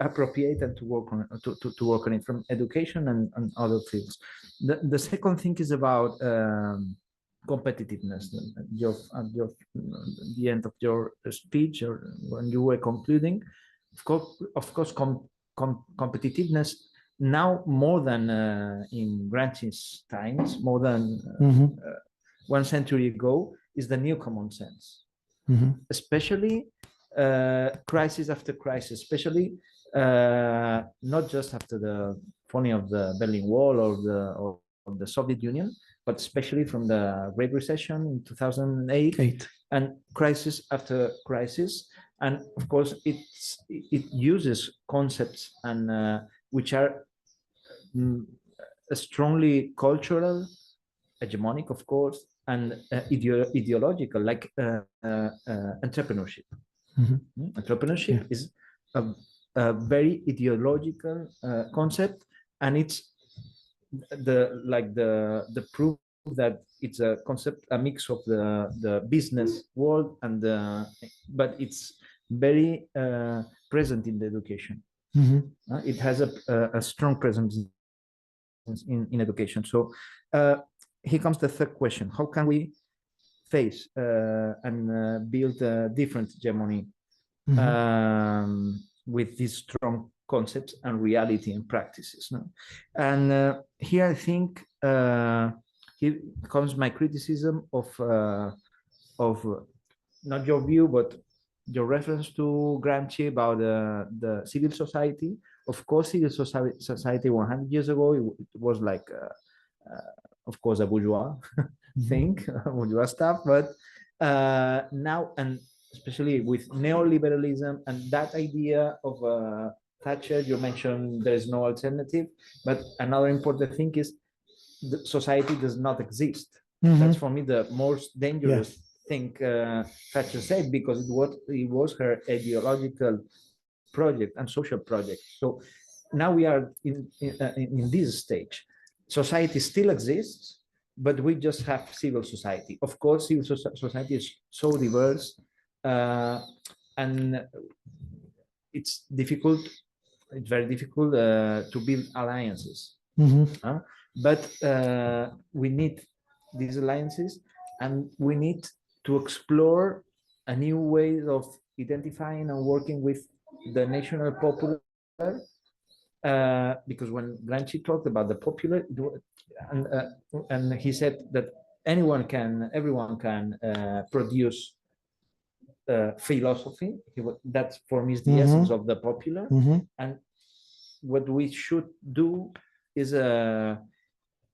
appropriate and to work on to work on it from education and other fields. The second thing is about competitiveness. At the end of your speech, or when you were concluding, of course, competitiveness now more than in Gramsci's times, more than 1 century ago, is the new common sense, especially crisis after crisis, especially not just after the falling of the Berlin Wall or the Soviet Union, but especially from the Great Recession in 2008 and crisis after crisis. And of course, it uses concepts and which are strongly cultural, hegemonic, of course, and ideological, like entrepreneurship. Entrepreneurship is a very ideological concept, and it's the proof that it's a concept, a mix of the business world and but it's very present in the education. It has a strong presence in education. So here comes the third question: how can we face and build a different hegemony with these strong concepts and reality and practices? No? And here I think here comes my criticism of not your view, but your reference to Gramsci about the civil society. Of course, civil society 100 years ago, it was like, of course, a bourgeois thing, bourgeois stuff. But now, and especially with neoliberalism and that idea of Thatcher, you mentioned there is no alternative. But another important thing is the society does not exist. That's for me the most dangerous thing Thatcher said, because it was her ideological project and social project. So now we are in this stage. Society still exists, but we just have civil society. Of course, civil society is so diverse, and it's difficult. It's very difficult to build alliances. But we need these alliances, and we need to explore a new way of identifying and working with the national popular, because when Gramsci talked about the popular, and he said that everyone can produce philosophy. That for me is the essence of the popular. And what we should do is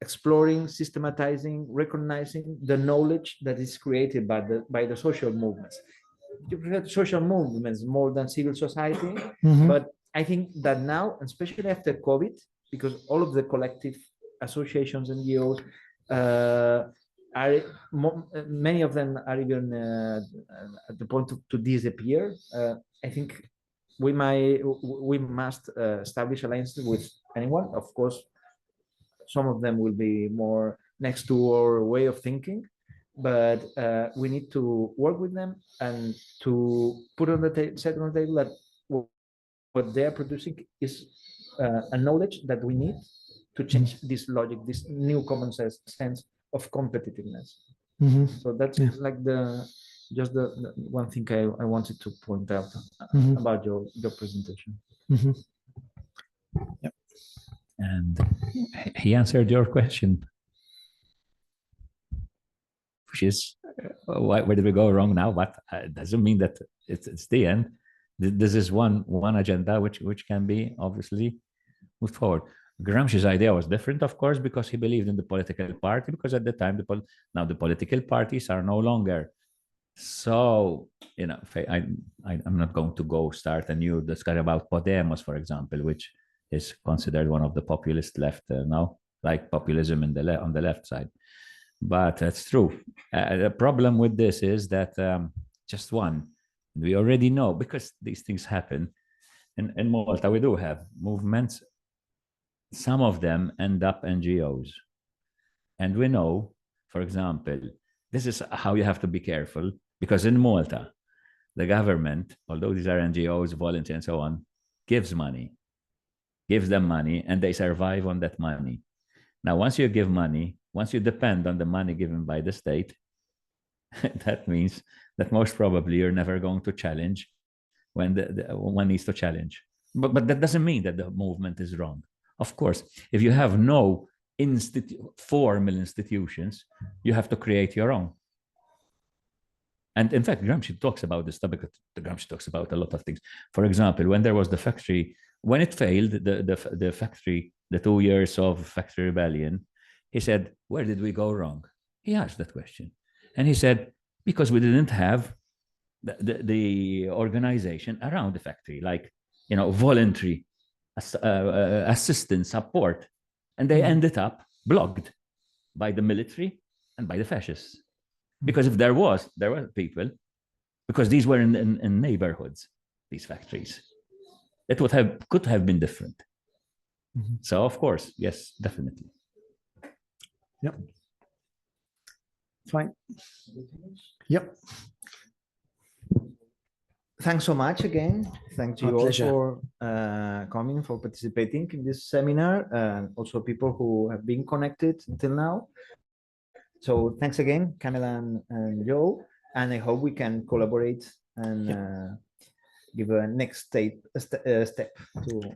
exploring, systematizing, recognizing the knowledge that is created by the social movements. You prefer social movements more than civil society, but I think that now, especially after COVID, because all of the collective associations and NGOs many of them are even at the point to disappear. I think we must establish alliances with anyone. Of course, some of them will be more next to our way of thinking, but we need to work with them and to put on the set on the table that what they are producing is a knowledge that we need to change this logic, this new common sense of competitiveness. So that's like the one thing I wanted to point out about your presentation. Yep. And he answered your question, which is where did we go wrong now? But it doesn't mean that it's the end. This is one agenda which can be obviously moved forward. Gramsci's idea was different, of course, because he believed in the political party, because at the time, now the political parties are no longer. So, you know, I'm not going to go start a new discussion about Podemos, for example, which is considered one of the populist left now, like populism on the left side. But that's true. The problem with this is that just one, we already know, because these things happen. In Malta, we do have movements. Some of them end up NGOs. And we know, for example, this is how you have to be careful, because in Malta, the government, although these are NGOs, volunteers, and so on, gives them money, and they survive on that money. Now, once you give money, once you depend on the money given by the state, that means that most probably you're never going to challenge when one needs to challenge. But that doesn't mean that the movement is wrong. Of course, if you have no formal institutions, you have to create your own. And in fact, Gramsci talks about this topic. Gramsci talks about a lot of things. For example, when there was the factory, when it failed, the factory, the 2 years of factory rebellion, He said, where did we go wrong? He asked that question. And he said, because we didn't have the organization around the factory, like, voluntary assistance, support. And they ended up blocked by the military and by the fascists. Because if there were people, because these were in neighborhoods, these factories, it could have been different. So of course, yes, definitely. Yep. Fine. Yep. Thanks so much again. Thank you all for coming, for participating in this seminar, and also people who have been connected until now. So thanks again, Carmel and Joe, and I hope we can collaborate and give a next step to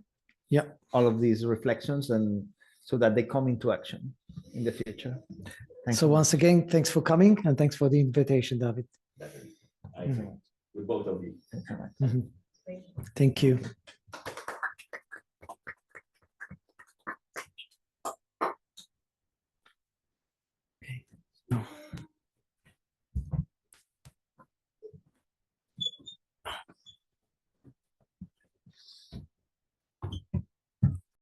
all of these reflections, and so that they come into action in the future. Thanks so once again, thanks for coming, and thanks for the invitation, David. I think with both of you. Thank you.